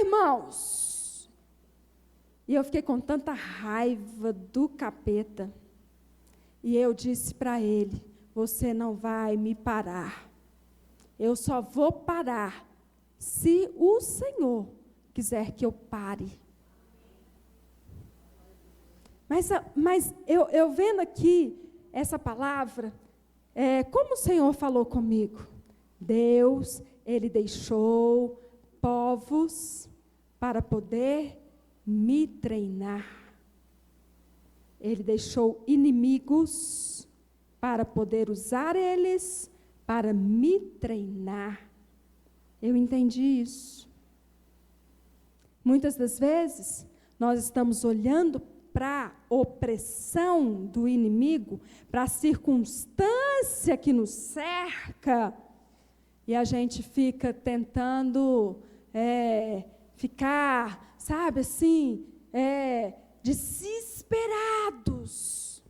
Irmãos, e eu fiquei com tanta raiva do capeta. E eu disse para ele: você não vai me parar. Eu só vou parar se o Senhor quiser que eu pare. Mas eu vendo aqui essa palavra, como o Senhor falou comigo, Deus, Ele deixou povos para poder me treinar. Ele deixou inimigos para poder usar eles para me treinar. Eu entendi isso. Muitas das vezes, nós estamos olhando para a opressão do inimigo, para a circunstância que nos cerca, e a gente fica tentando ficar, sabe assim, desesperados.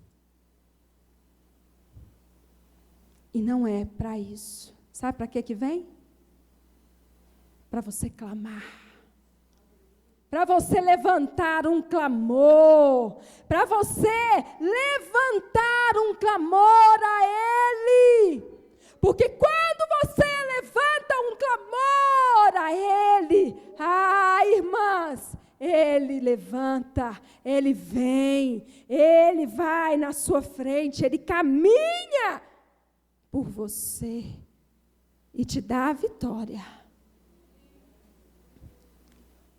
E não é para isso. Sabe para que vem? Para você clamar. Para você levantar um clamor. Para você levantar um clamor a Ele. Porque quando você levanta um clamor a Ele, irmãs, Ele levanta, Ele vem, Ele vai na sua frente, Ele caminha por você e te dá a vitória.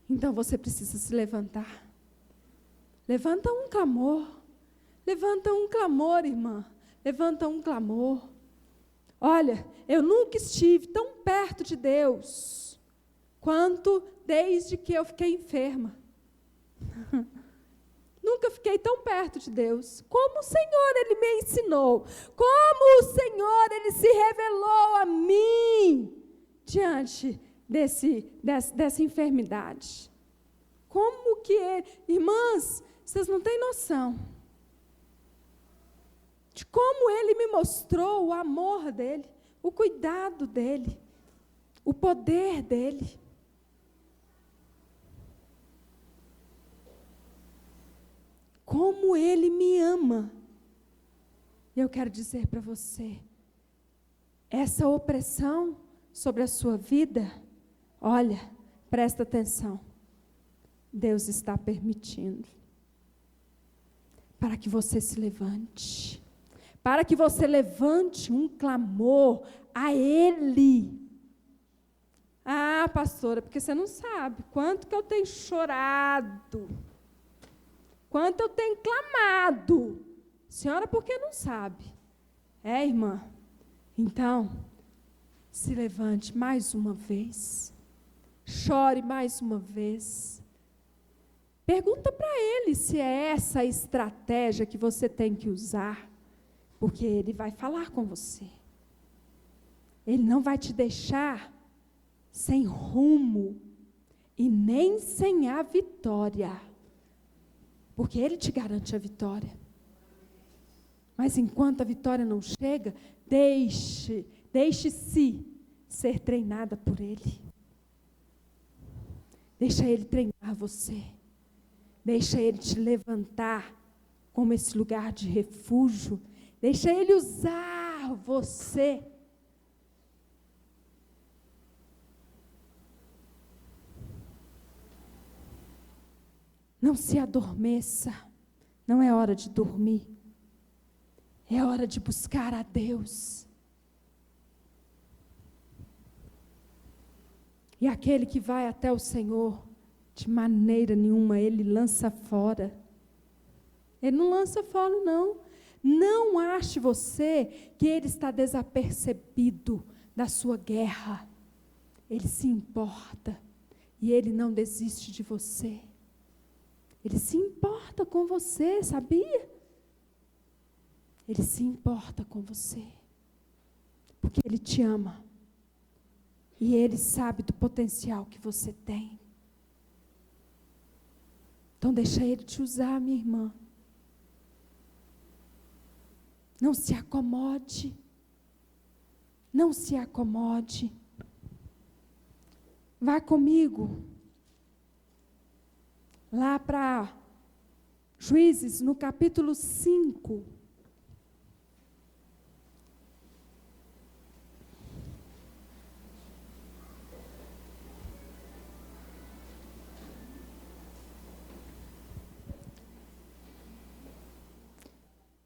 Então você precisa se levantar. Levanta um clamor. Levanta um clamor, irmã. Levanta um clamor. Olha, eu nunca estive tão perto de Deus quanto desde que eu fiquei enferma. Nunca fiquei tão perto de Deus. Como o Senhor, Ele me ensinou. Como o Senhor, Ele se revelou a mim diante dessa enfermidade. Como que irmãs, vocês não têm noção de como Ele me mostrou o amor dEle, o cuidado dEle, o poder dEle. Como Ele me ama. E eu quero dizer para você, essa opressão sobre a sua vida, olha, presta atenção. Deus está permitindo. Para que você se levante. Para que você levante um clamor a Ele. Pastora, porque você não sabe quanto que eu tenho chorado. Quanto eu tenho clamado. Senhora, por que não sabe? Irmã? Então, se levante mais uma vez. Chore mais uma vez. Pergunta para Ele se é essa a estratégia que você tem que usar. Porque Ele vai falar com você. Ele não vai te deixar sem rumo e nem sem a vitória. Porque Ele te garante a vitória. Mas enquanto a vitória não chega, deixe-se ser treinada por Ele. Deixa Ele treinar você. Deixa Ele te levantar como esse lugar de refúgio. Deixa Ele usar você. Não se adormeça. Não é hora de dormir. É hora de buscar a Deus. E aquele que vai até o Senhor, de maneira nenhuma, Ele lança fora. Ele não lança fora, não. Não ache você que Ele está desapercebido da sua guerra. Ele se importa. E Ele não desiste de você. Ele se importa com você, sabia? Ele se importa com você. Porque Ele te ama. E Ele sabe do potencial que você tem. Então deixa Ele te usar, minha irmã. Não se acomode. Não se acomode. Vá comigo lá para Juízes, no capítulo 5.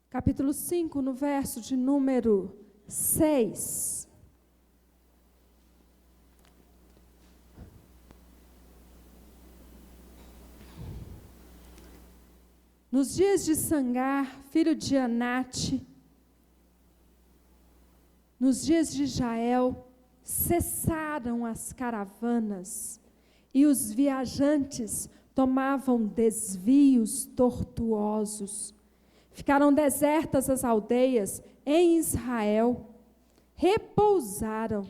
Capítulo 5, no verso de número 6. Nos dias de Sangar, filho de Anate, nos dias de Jael, cessaram as caravanas, e os viajantes tomavam desvios tortuosos. Ficaram desertas as aldeias em Israel, repousaram,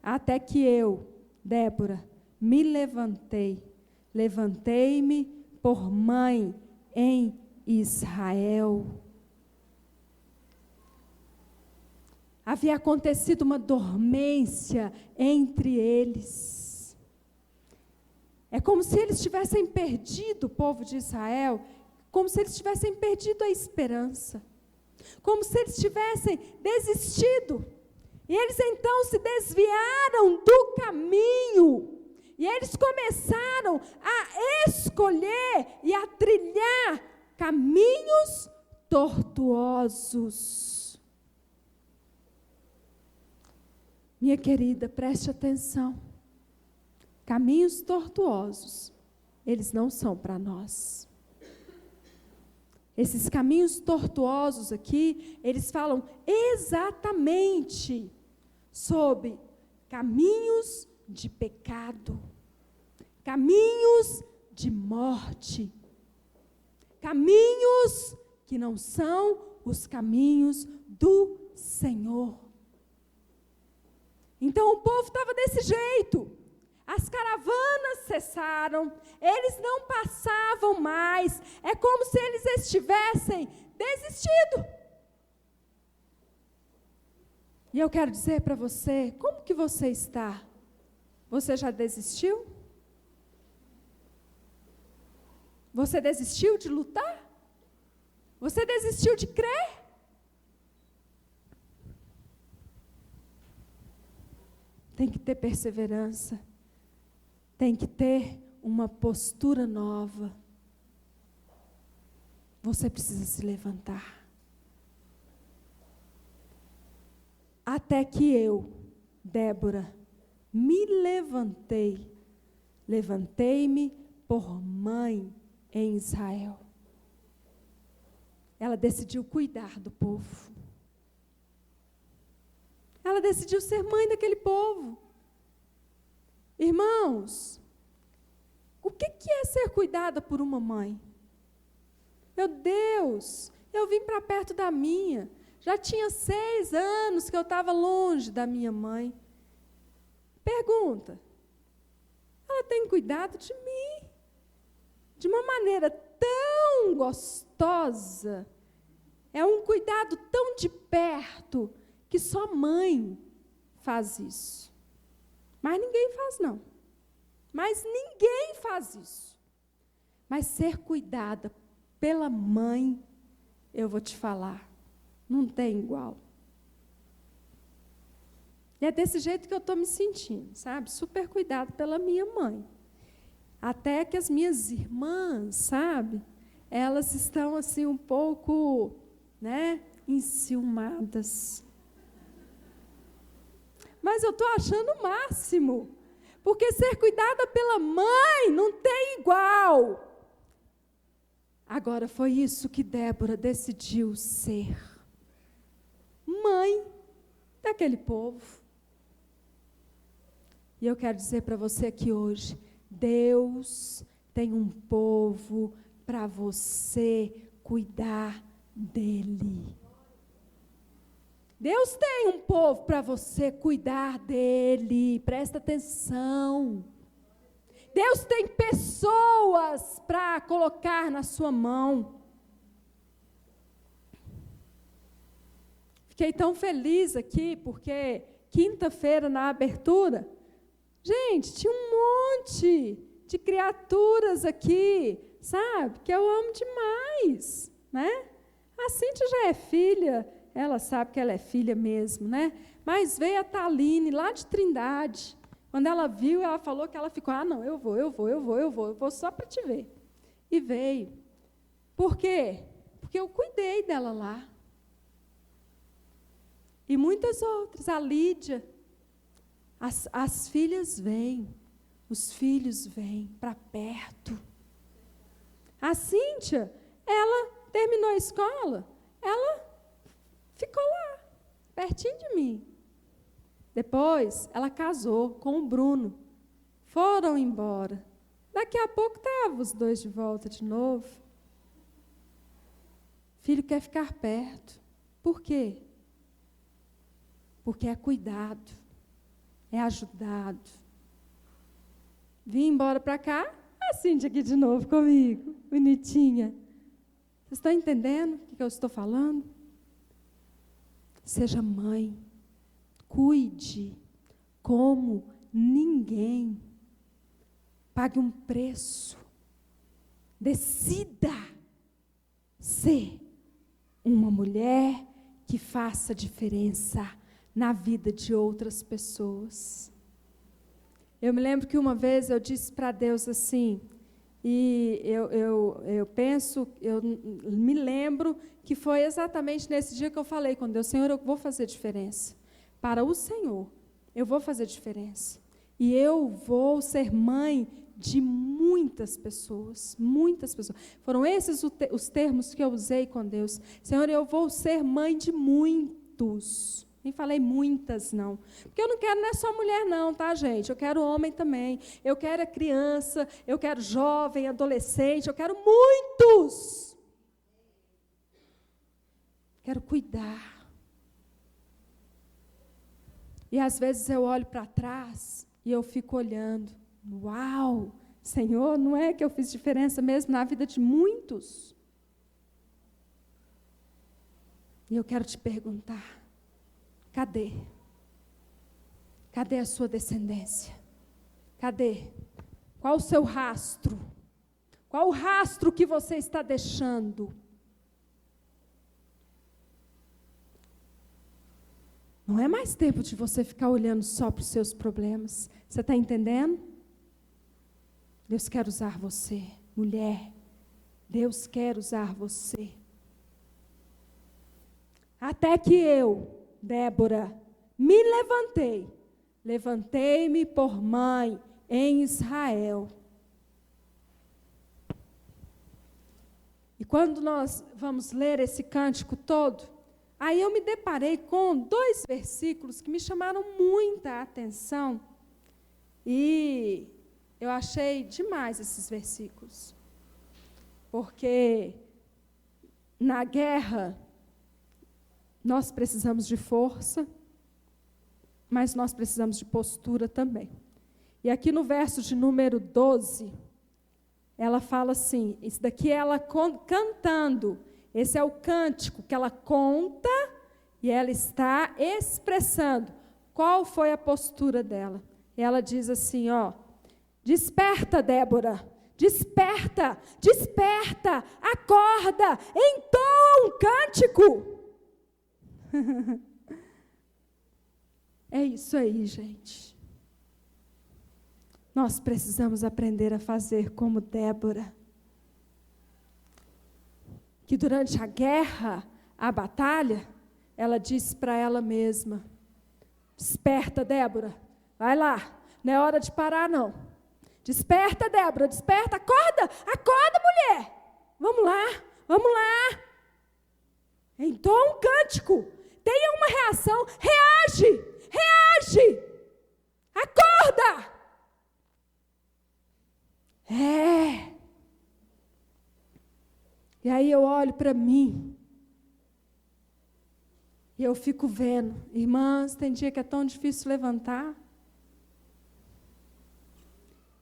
até que eu, Débora, me levantei-me por mãe em Israel. Havia acontecido uma dormência entre eles. É como se eles tivessem perdido, o povo de Israel, como se eles tivessem perdido a esperança, como se eles tivessem desistido. E eles então se desviaram do caminho, e eles começaram a escolher e a trilhar caminhos tortuosos. Minha querida, preste atenção. Caminhos tortuosos, eles não são para nós. Esses caminhos tortuosos aqui, eles falam exatamente sobre caminhos de pecado, caminhos de morte, caminhos que não são os caminhos do Senhor. Então o povo estava desse jeito. As caravanas cessaram, eles não passavam mais, é como se eles estivessem desistido. E eu quero dizer para você, como que você está? Você já desistiu? Você desistiu de lutar? Você desistiu de crer? Tem que ter perseverança. Tem que ter uma postura nova. Você precisa se levantar. Até que eu, Débora, me levantei-me por mãe em Israel. Ela decidiu cuidar do povo. Ela decidiu ser mãe daquele povo. Irmãos, o que é ser cuidada por uma mãe? Meu Deus, eu vim para perto da minha. Já tinha 6 anos que eu estava longe da minha mãe. Pergunta, ela tem cuidado de mim de uma maneira tão gostosa. É um cuidado tão de perto que só mãe faz isso. Mas ninguém faz, não. Mas ninguém faz isso. Mas ser cuidada pela mãe, eu vou te falar, não tem igual. E é desse jeito que eu estou me sentindo, sabe? Super cuidado pela minha mãe. Até que as minhas irmãs, sabe? Elas estão assim um pouco, né? Enciumadas. Mas eu estou achando o máximo, porque ser cuidada pela mãe não tem igual. Agora foi isso que Débora decidiu ser. Mãe daquele povo. E eu quero dizer para você aqui hoje, Deus tem um povo para você cuidar dele. Deus tem um povo para você cuidar dele, presta atenção. Deus tem pessoas para colocar na sua mão. Fiquei tão feliz aqui, porque quinta-feira, na abertura, gente, tinha um monte de criaturas aqui, sabe, que eu amo demais, né? A Cíntia já é filha, ela sabe que ela é filha mesmo, né? Mas veio a Thaline, lá de Trindade. Quando ela viu, ela falou que ela ficou, não, eu vou só para te ver. E veio. Por quê? Porque eu cuidei dela lá. E muitas outras, a Lídia, as filhas vêm, os filhos vêm para perto. A Cíntia, ela terminou a escola, ela ficou lá, pertinho de mim. Depois, ela casou com o Bruno, foram embora. Daqui a pouco estavam os dois de volta de novo. Filho quer ficar perto. Por quê? Porque é cuidado, é ajudado. Vim embora para cá, a Cíntia aqui de novo comigo, bonitinha. Vocês estão entendendo o que eu estou falando? Seja mãe, cuide como ninguém. Pague um preço. Decida ser uma mulher que faça diferença na vida de outras pessoas. Eu me lembro que uma vez eu disse para Deus assim, e eu me lembro que foi exatamente nesse dia que eu falei com Deus, Senhor, eu vou fazer diferença. Para o Senhor, eu vou fazer diferença. E eu vou ser mãe de muitas pessoas, muitas pessoas. Foram esses os termos que eu usei com Deus. Senhor, eu vou ser mãe de muitos. Nem falei muitas, não. Porque eu não quero, não é só mulher, não, tá, gente? Eu quero homem também. Eu quero a criança, eu quero jovem, adolescente, eu quero muitos. Quero cuidar. E às vezes eu olho para trás e eu fico olhando. Uau! Senhor, não é que eu fiz diferença mesmo na vida de muitos? E eu quero te perguntar. Cadê? Cadê a sua descendência? Cadê? Qual o seu rastro? Qual o rastro que você está deixando? Não é mais tempo de você ficar olhando só para os seus problemas. Você está entendendo? Deus quer usar você, mulher. Deus quer usar você. Até que eu, Débora, me levantei-me por mãe em Israel. E quando nós vamos ler esse cântico todo, aí eu me deparei com 2 versículos que me chamaram muita atenção. E eu achei demais esses versículos. Porque na guerra, nós precisamos de força, mas nós precisamos de postura também. E aqui no verso de número 12, ela fala assim, isso daqui é ela cantando, esse é o cântico que ela conta e ela está expressando qual foi a postura dela. E ela diz assim, desperta, Débora, desperta, desperta, acorda, entoa um cântico. É isso aí, gente. Nós precisamos aprender a fazer como Débora. Que durante a guerra, a batalha, ela disse para ela mesma, desperta, Débora, vai lá, não é hora de parar, não. Desperta, Débora, desperta, acorda, acorda, mulher. Vamos lá. Entoa um cântico. Tenha uma reação, reage, acorda. E aí eu olho para mim, e eu fico vendo, irmãs, tem dia que é tão difícil levantar,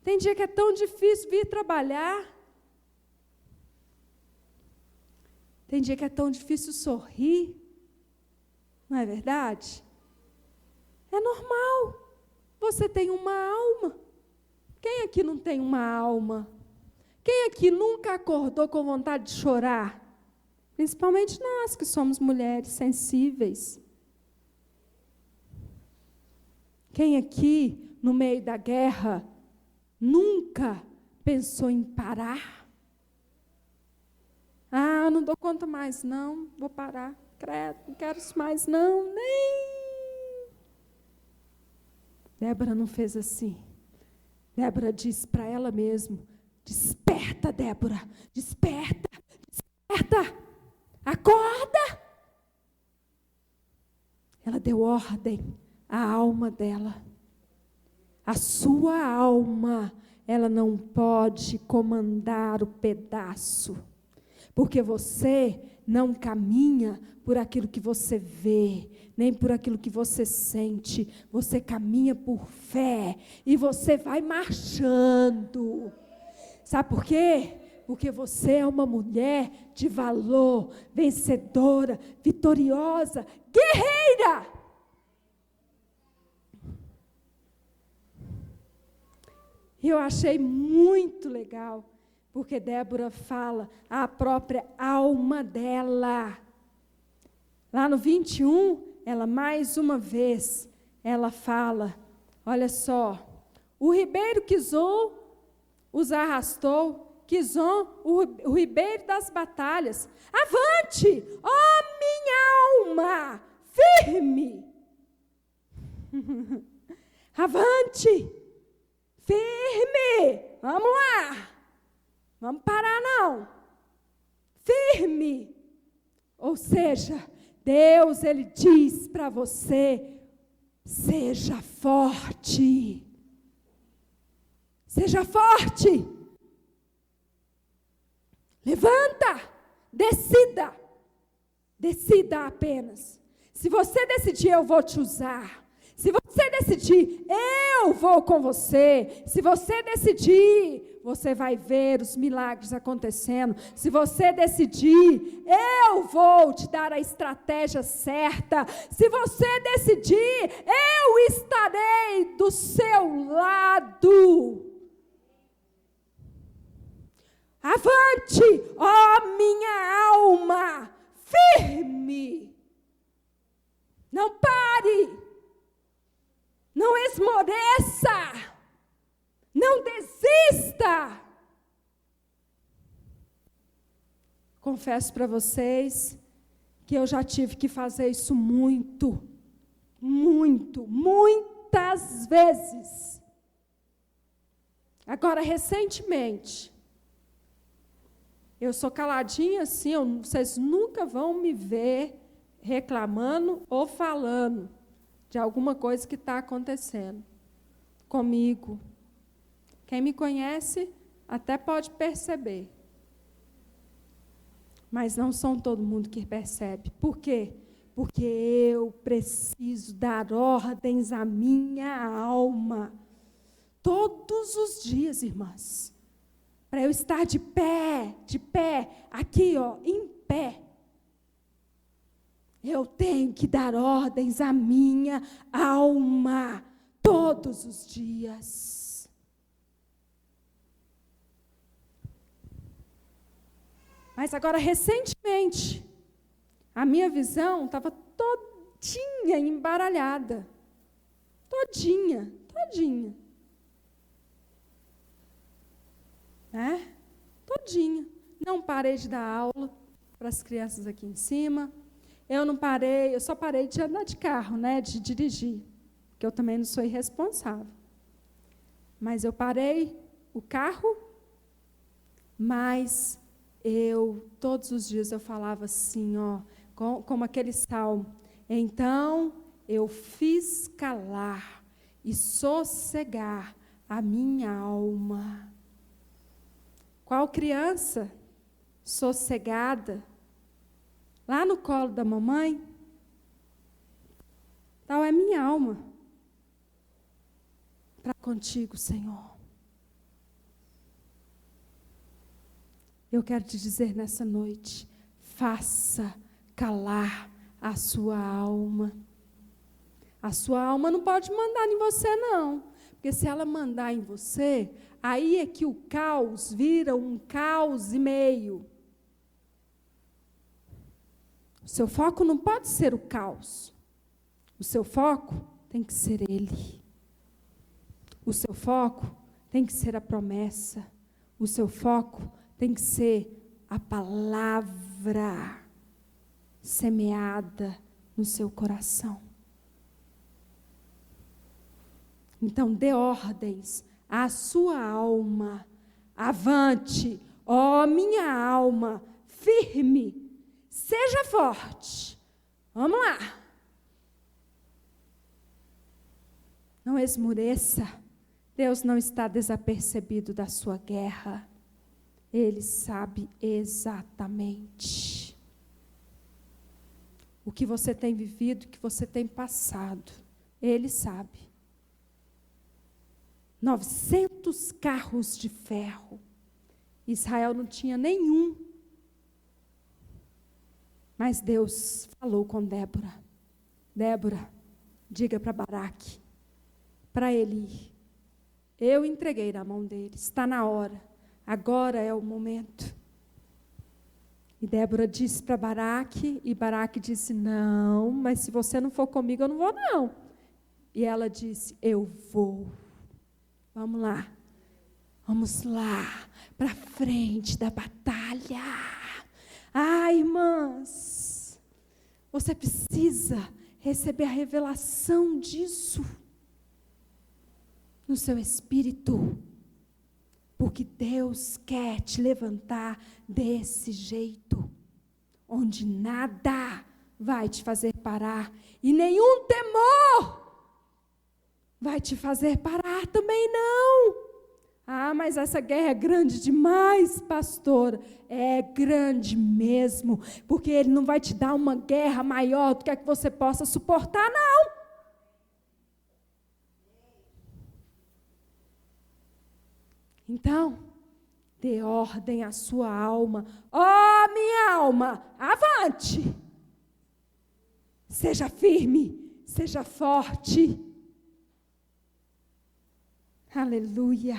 Tem dia que é tão difícil vir trabalhar. Tem dia que é tão difícil sorrir. Não é verdade? É normal. Você tem uma alma. Quem aqui não tem uma alma? Quem aqui nunca acordou com vontade de chorar? Principalmente nós que somos mulheres sensíveis. Quem aqui, no meio da guerra, nunca pensou em parar? Ah, não dou conta mais, não, vou parar. Credo, não quero isso mais, não, nem. Débora não fez assim. Débora disse para ela mesma: desperta, Débora, desperta, desperta, acorda. Ela deu ordem à alma dela. A sua alma, ela não pode comandar o pedaço, porque você não caminha por aquilo que você vê, nem por aquilo que você sente. Você caminha por fé e você vai marchando. Sabe por quê? Porque você é uma mulher de valor, vencedora, vitoriosa, guerreira. Eu achei muito legal, porque Débora fala a própria alma dela. Lá no 21, ela mais uma vez, ela fala, olha só, o ribeiro Quizon os arrastou, Quizon, o ribeiro das batalhas. Avante, ó minha alma, firme. Avante, firme, vamos lá. Vamos parar não. Firme. Ou seja, Deus, Ele diz para você, seja forte. Seja forte. Levanta. Decida. Decida apenas. Se você decidir, eu vou te usar. Se você decidir, eu vou com você. Se você decidir, você vai ver os milagres acontecendo. Se você decidir, eu vou te dar a estratégia certa. Se você decidir, eu estarei do seu lado. Avante, ó minha alma, firme. Não pare. Não esmoreça, não desista. Confesso para vocês que eu já tive que fazer isso muitas vezes. Agora, recentemente, eu sou caladinha assim, vocês nunca vão me ver reclamando ou falando de alguma coisa que está acontecendo comigo. Quem me conhece até pode perceber. Mas não são todo mundo que percebe. Por quê? Porque eu preciso dar ordens à minha alma. Todos os dias, irmãs. Para eu estar de pé, aqui, ó, em pé. Eu tenho que dar ordens à minha alma todos os dias. Mas agora, recentemente, a minha visão estava todinha embaralhada. Todinha. Todinha. Não parei de dar aula para as crianças aqui em cima. Eu só parei de andar de carro, de dirigir, porque eu também não sou irresponsável. Mas eu parei o carro, mas todos os dias eu falava assim, ó, como aquele salmo, então eu fiz calar e sossegar a minha alma. Qual criança sossegada, lá no colo da mamãe, tal é minha alma para contigo, Senhor. eu quero te dizer nessa noite, faça calar a sua alma. A sua alma não pode mandar em você, não. Porque se ela mandar em você, aí é que o caos vira um caos e meio. O seu foco não pode ser o caos. O seu foco tem que ser Ele. O seu foco tem que ser a promessa. O seu foco tem que ser a palavra semeada no seu coração. Então, dê ordens à sua alma. Avante, ó minha alma, firme, seja forte. Vamos lá. Não esmureça. Deus não está desapercebido da sua guerra. Ele sabe exatamente o que você tem vivido, o que você tem passado. Ele sabe. 900 carros de ferro. Israel não tinha nenhum. Mas Deus falou com Débora. Débora, diga para Baraque, para ele ir. Eu entreguei na mão dele, está na hora. Agora é o momento. E Débora disse para Baraque, e Baraque disse, não, mas se você não for comigo, eu não vou não. E ela disse, eu vou. Vamos lá. Vamos lá, para frente da batalha. Ah, irmãs, você precisa receber a revelação disso no seu espírito, porque Deus quer te levantar desse jeito, onde nada vai te fazer parar, e nenhum temor vai te fazer parar também não. Ah, mas essa guerra é grande demais, pastora. É grande mesmo, porque Ele não vai te dar uma guerra maior do que a que você possa suportar, não. Então, dê ordem à sua alma. Ó, minha alma, avante! Seja firme, seja forte. Aleluia.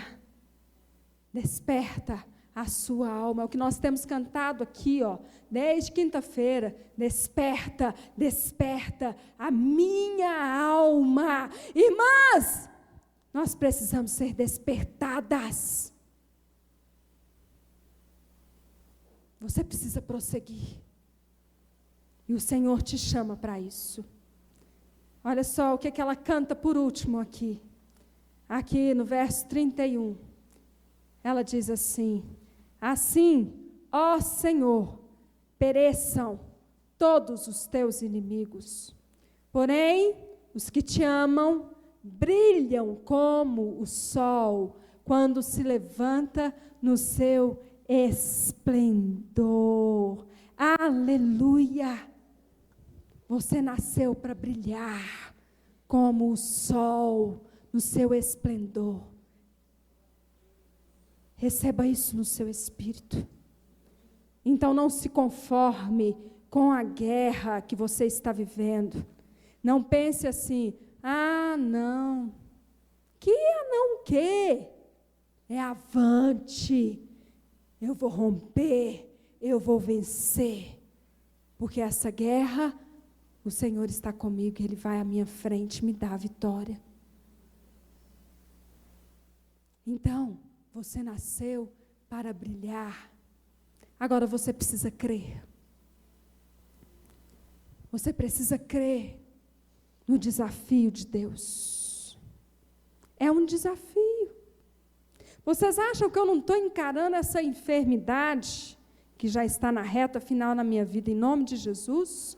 Desperta a sua alma. É o que nós temos cantado aqui, ó, desde quinta-feira. Desperta, desperta a minha alma. Irmãs, nós precisamos ser despertadas. Você precisa prosseguir. E o Senhor te chama para isso. Olha só o que ela canta por último aqui. Aqui no verso 31. Ela diz assim: assim, ó Senhor, pereçam todos os teus inimigos. Porém, os que te amam brilham como o sol quando se levanta no seu esplendor. Aleluia! Você nasceu para brilhar como o sol no seu esplendor. Receba isso no seu espírito. Então não se conforme com a guerra que você está vivendo. Não pense assim, ah, não. Que não que? É avante. Eu vou romper, eu vou vencer. Porque essa guerra, o Senhor está comigo, Ele vai à minha frente me dar a vitória. Então, você nasceu para brilhar. Agora você precisa crer. Você precisa crer no desafio de Deus. É um desafio. Vocês acham que eu não estou encarando essa enfermidade que já está na reta final na minha vida, em nome de Jesus,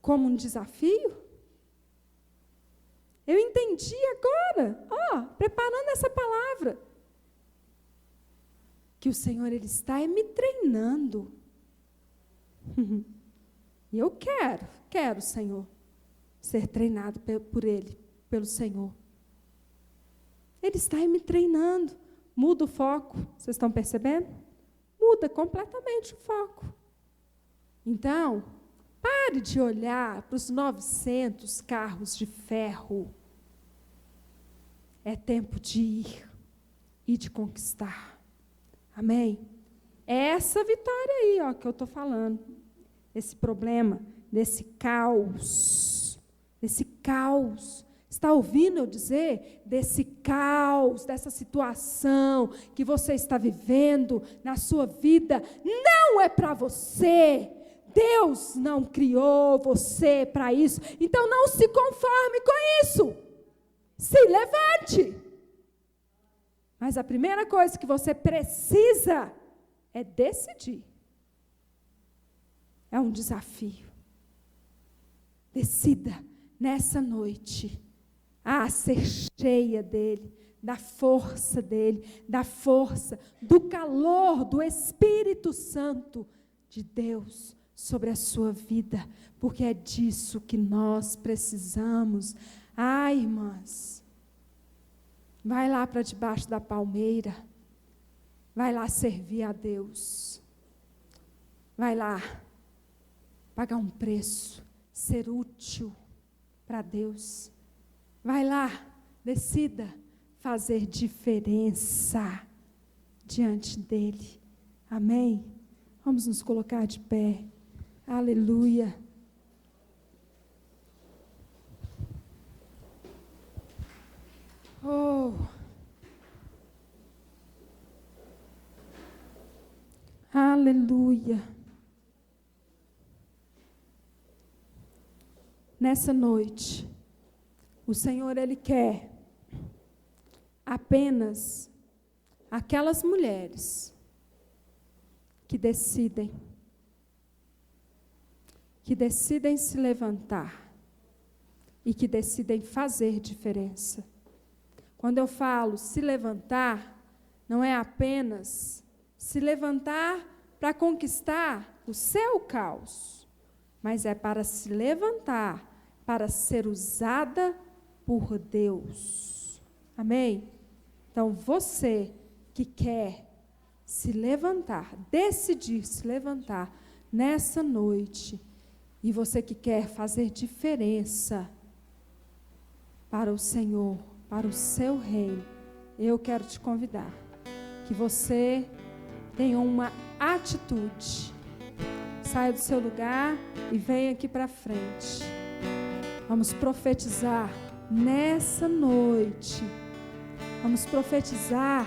como um desafio? Eu entendi agora, preparando essa palavra, que o Senhor, Ele está me treinando. E eu quero, Senhor, ser treinado por Ele, pelo Senhor. Ele está me treinando. Muda o foco, vocês estão percebendo? muda completamente o foco. Então, pare de olhar para os 900 carros de ferro. É tempo de ir e de conquistar. Amém? É essa vitória aí, ó, que eu estou falando. Esse problema, desse caos. Desse caos. Está ouvindo eu dizer? Desse caos, dessa situação que você está vivendo na sua vida. Não é para você. Deus não criou você para isso. Então não se conforme com isso. Se levante. Mas a primeira coisa que você precisa é decidir. É um desafio. Decida nessa noite a ser cheia dele, da força dele, da força, do calor do Espírito Santo de Deus sobre a sua vida, porque é disso que nós precisamos. Ai, irmãs, vai lá para debaixo da palmeira, vai lá servir a Deus, vai lá pagar um preço, ser útil para Deus, vai lá, decida fazer diferença diante dele, amém? Vamos nos colocar de pé, aleluia. Oh, aleluia. Nessa noite, o Senhor, Ele quer apenas aquelas mulheres que decidem se levantar e que decidem fazer diferença. Quando eu falo se levantar, não é apenas se levantar para conquistar o seu caos, mas é para se levantar, para ser usada por Deus. Amém? Então, você que quer se levantar, decidir se levantar nessa noite, e você que quer fazer diferença para o Senhor, para o seu reino, eu quero te convidar que você tenha uma atitude. Saia do seu lugar e venha aqui para frente. Vamos profetizar nessa noite. Vamos profetizar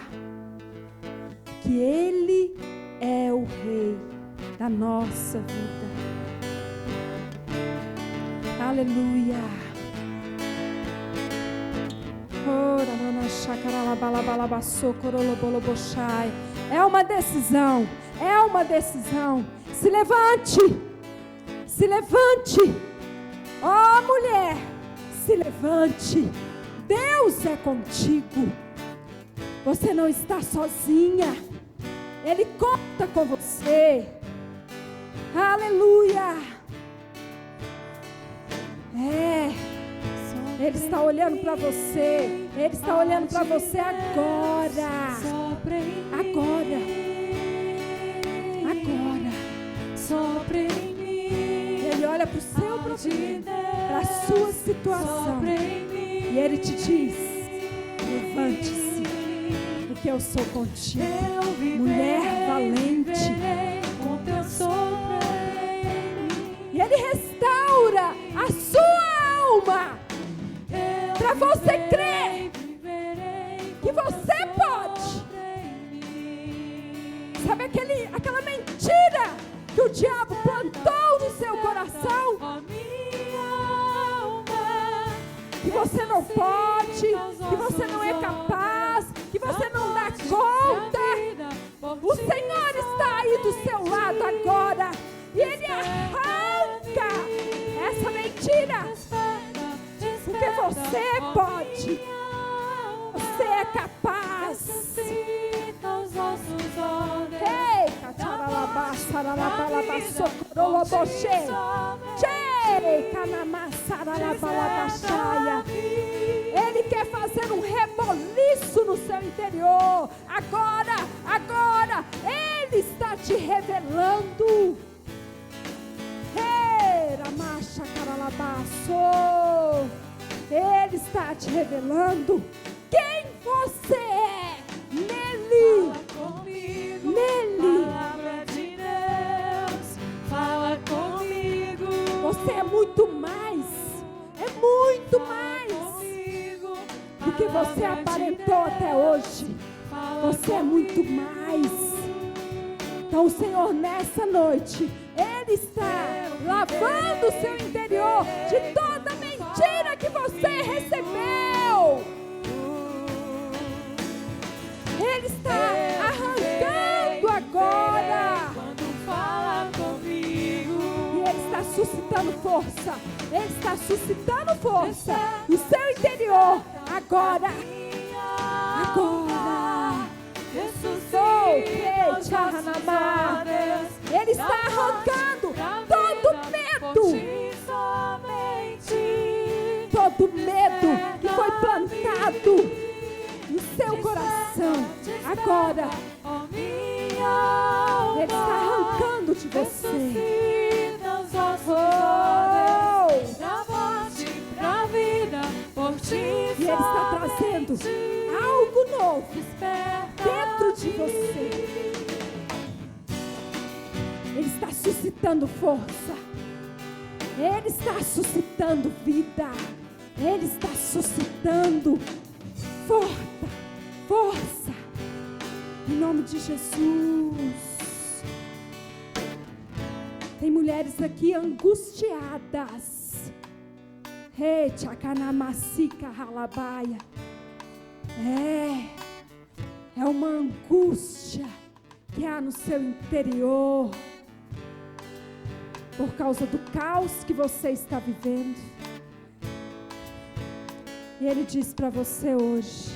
que Ele é o Rei da nossa vida. Aleluia. É uma decisão, é uma decisão. Se levante, se levante. Ó mulher, se levante. Deus é contigo. Você não está sozinha. Ele conta com você. Aleluia. Ele está olhando para você. Ele está olhando para você agora. Agora. Agora. Ele olha para o seu problema, para a sua situação. E Ele te diz: levante-se, porque eu sou contigo. Mulher valente. E Ele restaura a sua alma. Para você crer que você pode. Sabe aquela mentira que o diabo plantou no seu coração? Que você não pode, que você não é capaz, que você não dá conta. O Senhor está aí do seu lado agora. E Ele arranca essa mentira. Porque você pode. Você é capaz. Ei, Ele quer fazer um reboliço no seu interior. Agora, Ele está te revelando. Ele está te revelando quem você é nele. Fala comigo, Nele. palavra de Deus, fala comigo. Você é muito mais, Comigo, do que você aparentou até hoje. Você é muito mais. Então o Senhor nessa noite, Ele está lavando o seu interior de toda mentira que você recebeu. Ele está arrancando agora. Quando fala comigo, E Ele está suscitando força. Ele está suscitando força no seu interior. Agora. Ele está arrancando todo medo. Todo medo que foi plantado no seu coração. Agora. Ele está arrancando de você. E Ele está trazendo algo novo dentro de você. Ele está suscitando força. Ele está suscitando vida. Ele está suscitando força. Em nome de Jesus. Tem mulheres aqui angustiadas. Ei, tchacanamasica ralabaia. É uma angústia que há no seu interior por causa do caos que você está vivendo. E Ele diz para você hoje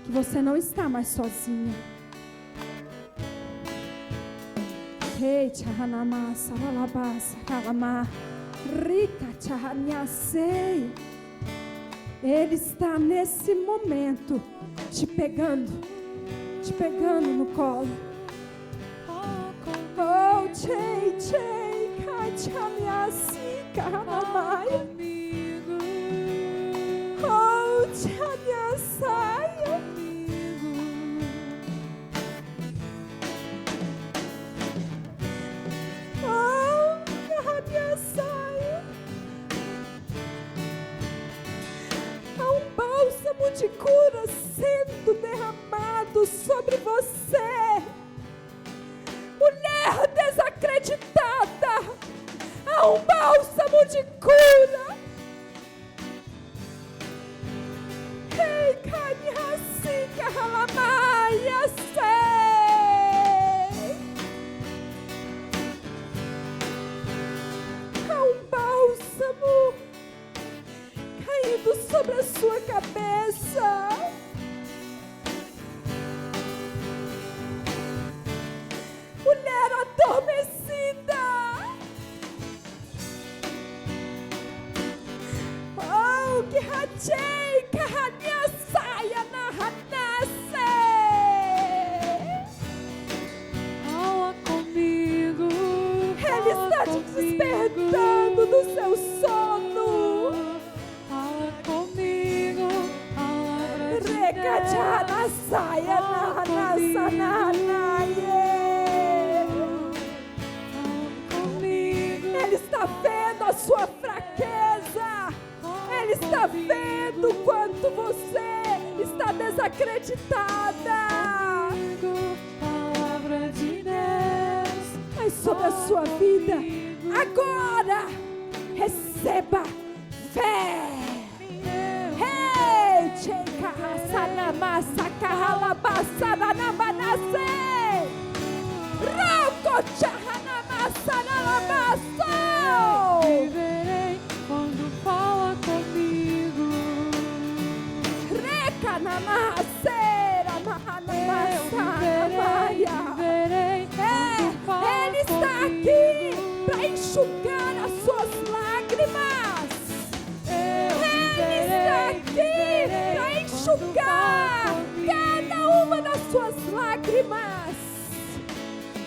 que você não está mais sozinha. Ei, tchahanamasa ralabasa ralamá rica tchahaniasei. Ele está nesse momento te pegando no colo. Oh, tchei, tchei, kachamiasi, kahanamaia. Oh, tchaniasaia. Oh, kahaniasaia. Há um bálsamo de cura sendo derramado sobre você. Mulher desacreditada, há um bálsamo de cura. Ei, canhacica, ralamaia, sei. Há um bálsamo caindo sobre a sua cabeça. Mulher adormecida. Oh, que ratei, que raninha saia na ranesse. Fala comigo. Ele está te despertando do seu sono. Fala comigo. Recachada saia na ranassa na ranaie. Ele está vendo a sua fraqueza. Ele está vendo o quanto você está desacreditada. Palavra de Deus. Mas sobre a sua vida, agora, receba fé. Hey, checa, sanamassa, carralabassa, nanabanase. Roco, charranamassa, nanabasso. Viverei quando fala comigo. Reca, namassera, nahanamassa, namaia. Viverei quando fala Ele está aqui para enxugar as suas lágrimas. Ele está aqui para enxugar cada uma das suas lágrimas.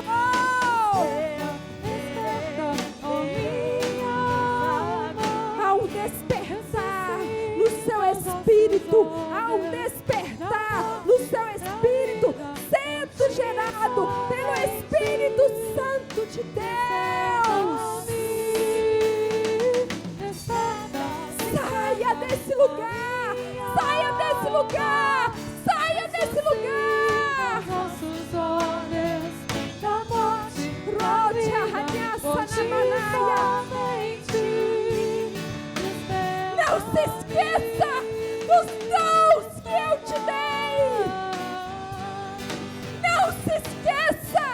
Oh! Há um despertar no seu espírito. Há um despertar no seu espírito, sendo gerado pelo Espírito Santo de Deus. Saia desse lugar! Saia desse lugar! Saia desse lugar! Nossos olhos da morte Rote a ranhaça na manaia. Não se esqueça dos dons que eu te dei. Não se esqueça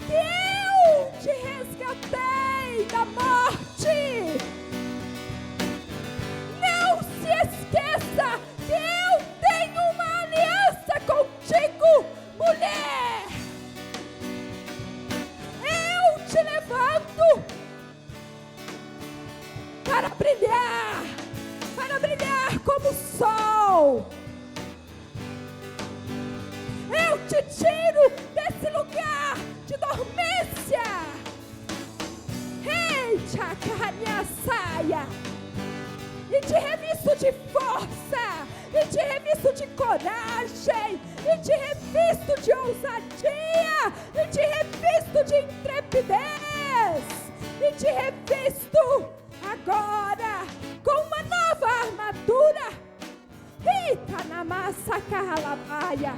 que eu te resgatei da morte. Não se esqueça que eu tenho uma aliança contigo, mulher. Eu te levanto para brilhar como o sol. Eu te tiro desse lugar de dormência. Eita, carne saia. E te revisto de força, e te revisto de coragem, e te revisto de ousadia, e te revisto de intrepidez, e te revisto agora com uma nova armadura. Eita, na massa caralabaia.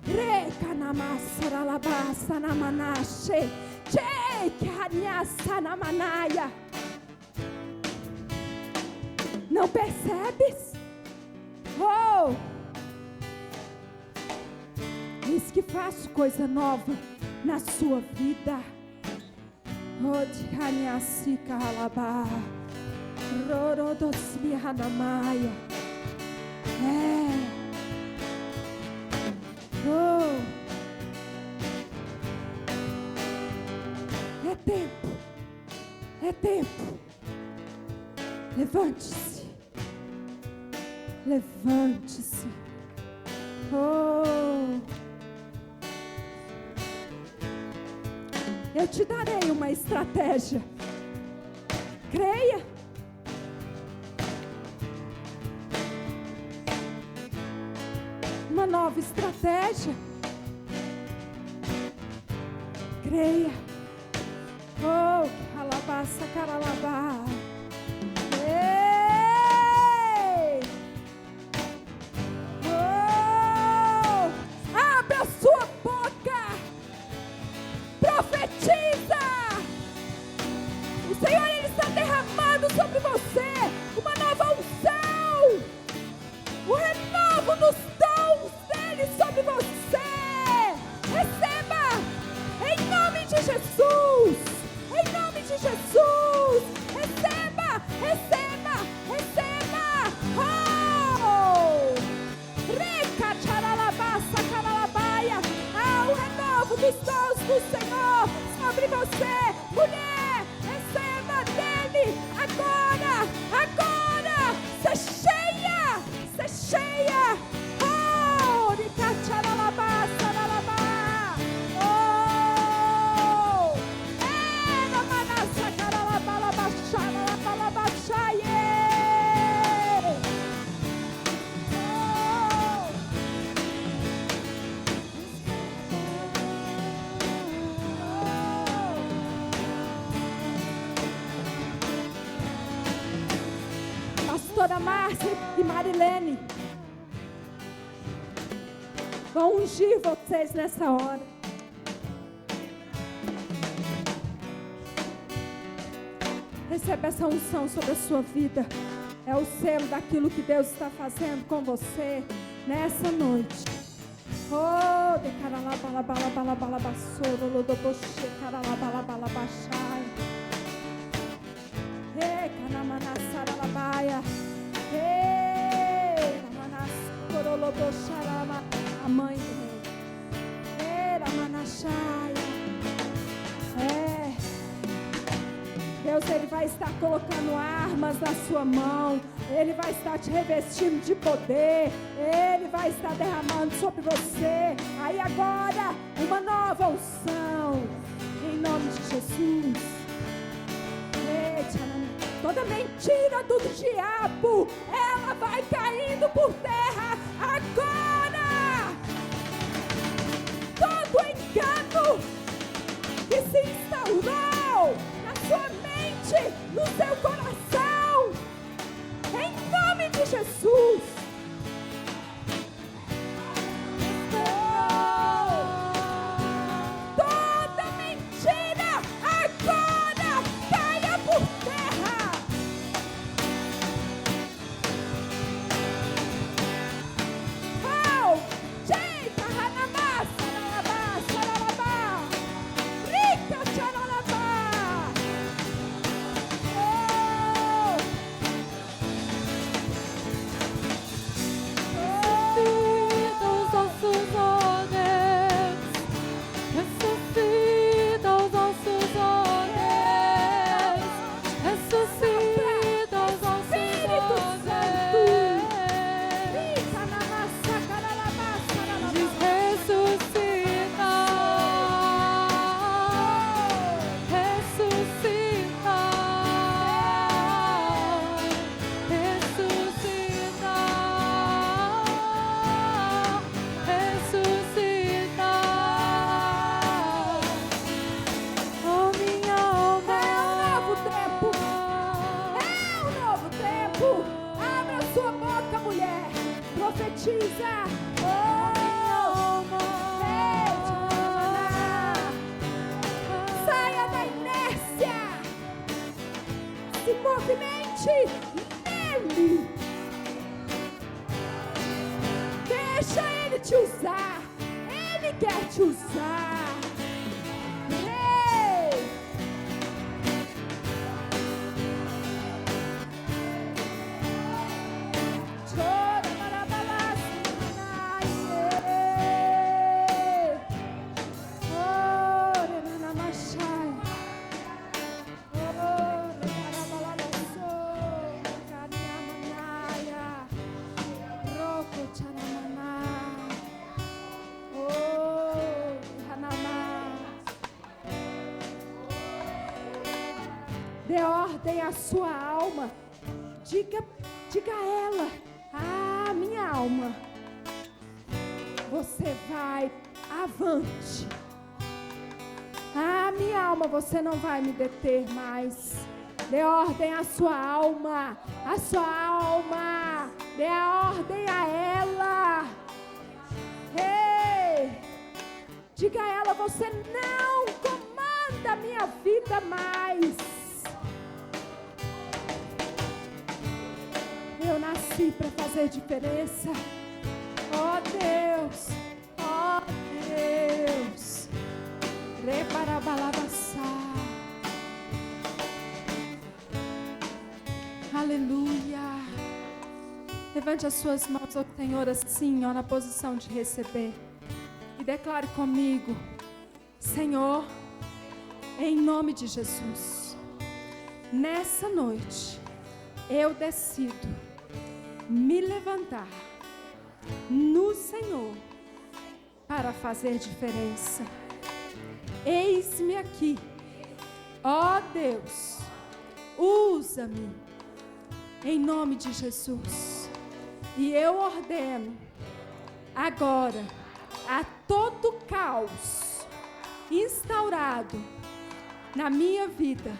Reca na massa ralabassa na manache. Na manaia. Não percebes? Oh! Eis que faço coisa nova na sua vida. Oh, de Haniasica Halabá, Rorodosmi Hanamaia. Oh! É tempo, é tempo. Levante-se, levante-se. Oh, eu te darei uma estratégia. Creia. Uma nova estratégia. Creia. Oh, alabassa, caralabá. Ei! Oh! Abra a sua boca. Profetiza. O Senhor, Ele está derramando sobre você uma nova unção. O renovo dos dons dEle sobre você. Receba. Em nome de Jesus. Em nome de Jesus, receba, receba, receba. Oh! Reca, charalabassa, caralabaia. Há o renovo dos dons do Senhor sobre você, mulher. Receba dele agora, agora. Se cheia, se cheia. Oh! Reca, charalabassa, caralabá. Pastora Márcia e Marilene vão ungir vocês nessa hora. Receba essa unção sobre a sua vida. É o selo daquilo que Deus está fazendo com você nessa noite. Oh, de caralabalabalabalabalabassoro, lodoboche, caralabalabalabaxai. Ei, canamanassaralabaia. Ei, namanascorolobocharama. A mãe do rei. Ei, ramanachaia. Deus, Ele vai estar colocando armas na sua mão. Ele vai estar te revestindo de poder. Ele vai estar derramando sobre você. Aí agora, uma nova unção. Em nome de Jesus. Toda mentira do diabo, ela vai caindo por terra agora. Todo engano que se instaurou na sua mente, no seu coração, em nome de Jesus. Toda mentira agora caia por terra. Oh, jeita, ranamá, saralabá, saralabá, rica, saralabá. Oh, ressuscita os nossos olhos, ressuscita os nossos Espírito Santo. olhos, Rica, namassa, caralabá, saralabá. diz ressuscita, ressuscita, ressuscita, ressuscita, oh minha alma. É um novo tempo. É um novo tempo. Abra sua boca, mulher. Profetiza. Oh, saia da inércia. Se movimente nele. Deixa ele te usar. Ele quer te usar. Ei! Chora, marabalá, sinai. Oh, renanamachai. Oh, renarabalalaçô. Cariamanaia. Roko chanamaná. Oh, ranamá. Dê ordem à sua alma. Diga a ela: ah, minha alma, você vai avante. Ah, minha alma, você não vai me deter mais. Dê ordem à sua alma. A sua alma. Dê a ordem a ela. Ei! Diga a ela: você não comanda a minha vida mais. Eu nasci para fazer diferença. Oh Deus, oh Deus. Reparabalabaçá. Aleluia. Levante as suas mãos ao Senhor assim, ó, na posição de receber. E declare comigo: Senhor, em nome de Jesus, nessa noite, eu decido me levantar no Senhor para fazer diferença. Eis-me aqui, ó Deus, usa-me em nome de Jesus. E eu ordeno agora a todo caos instaurado na minha vida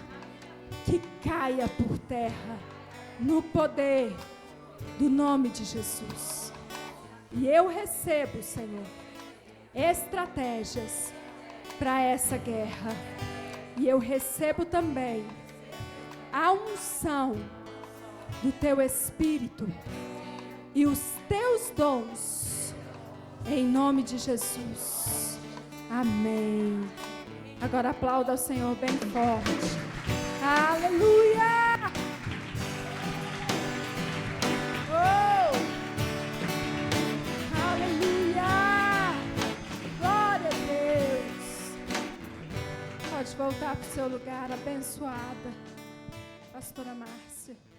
que caia por terra no poder do nome de Jesus. E eu recebo, Senhor, estratégias para essa guerra. E eu recebo também a unção do Teu Espírito e os Teus dons, em nome de Jesus. Amém. Agora aplauda ao Senhor bem forte. Aleluia! Oh! Aleluia! Glória a Deus! Pode voltar para o seu lugar, abençoada. pastora Márcia.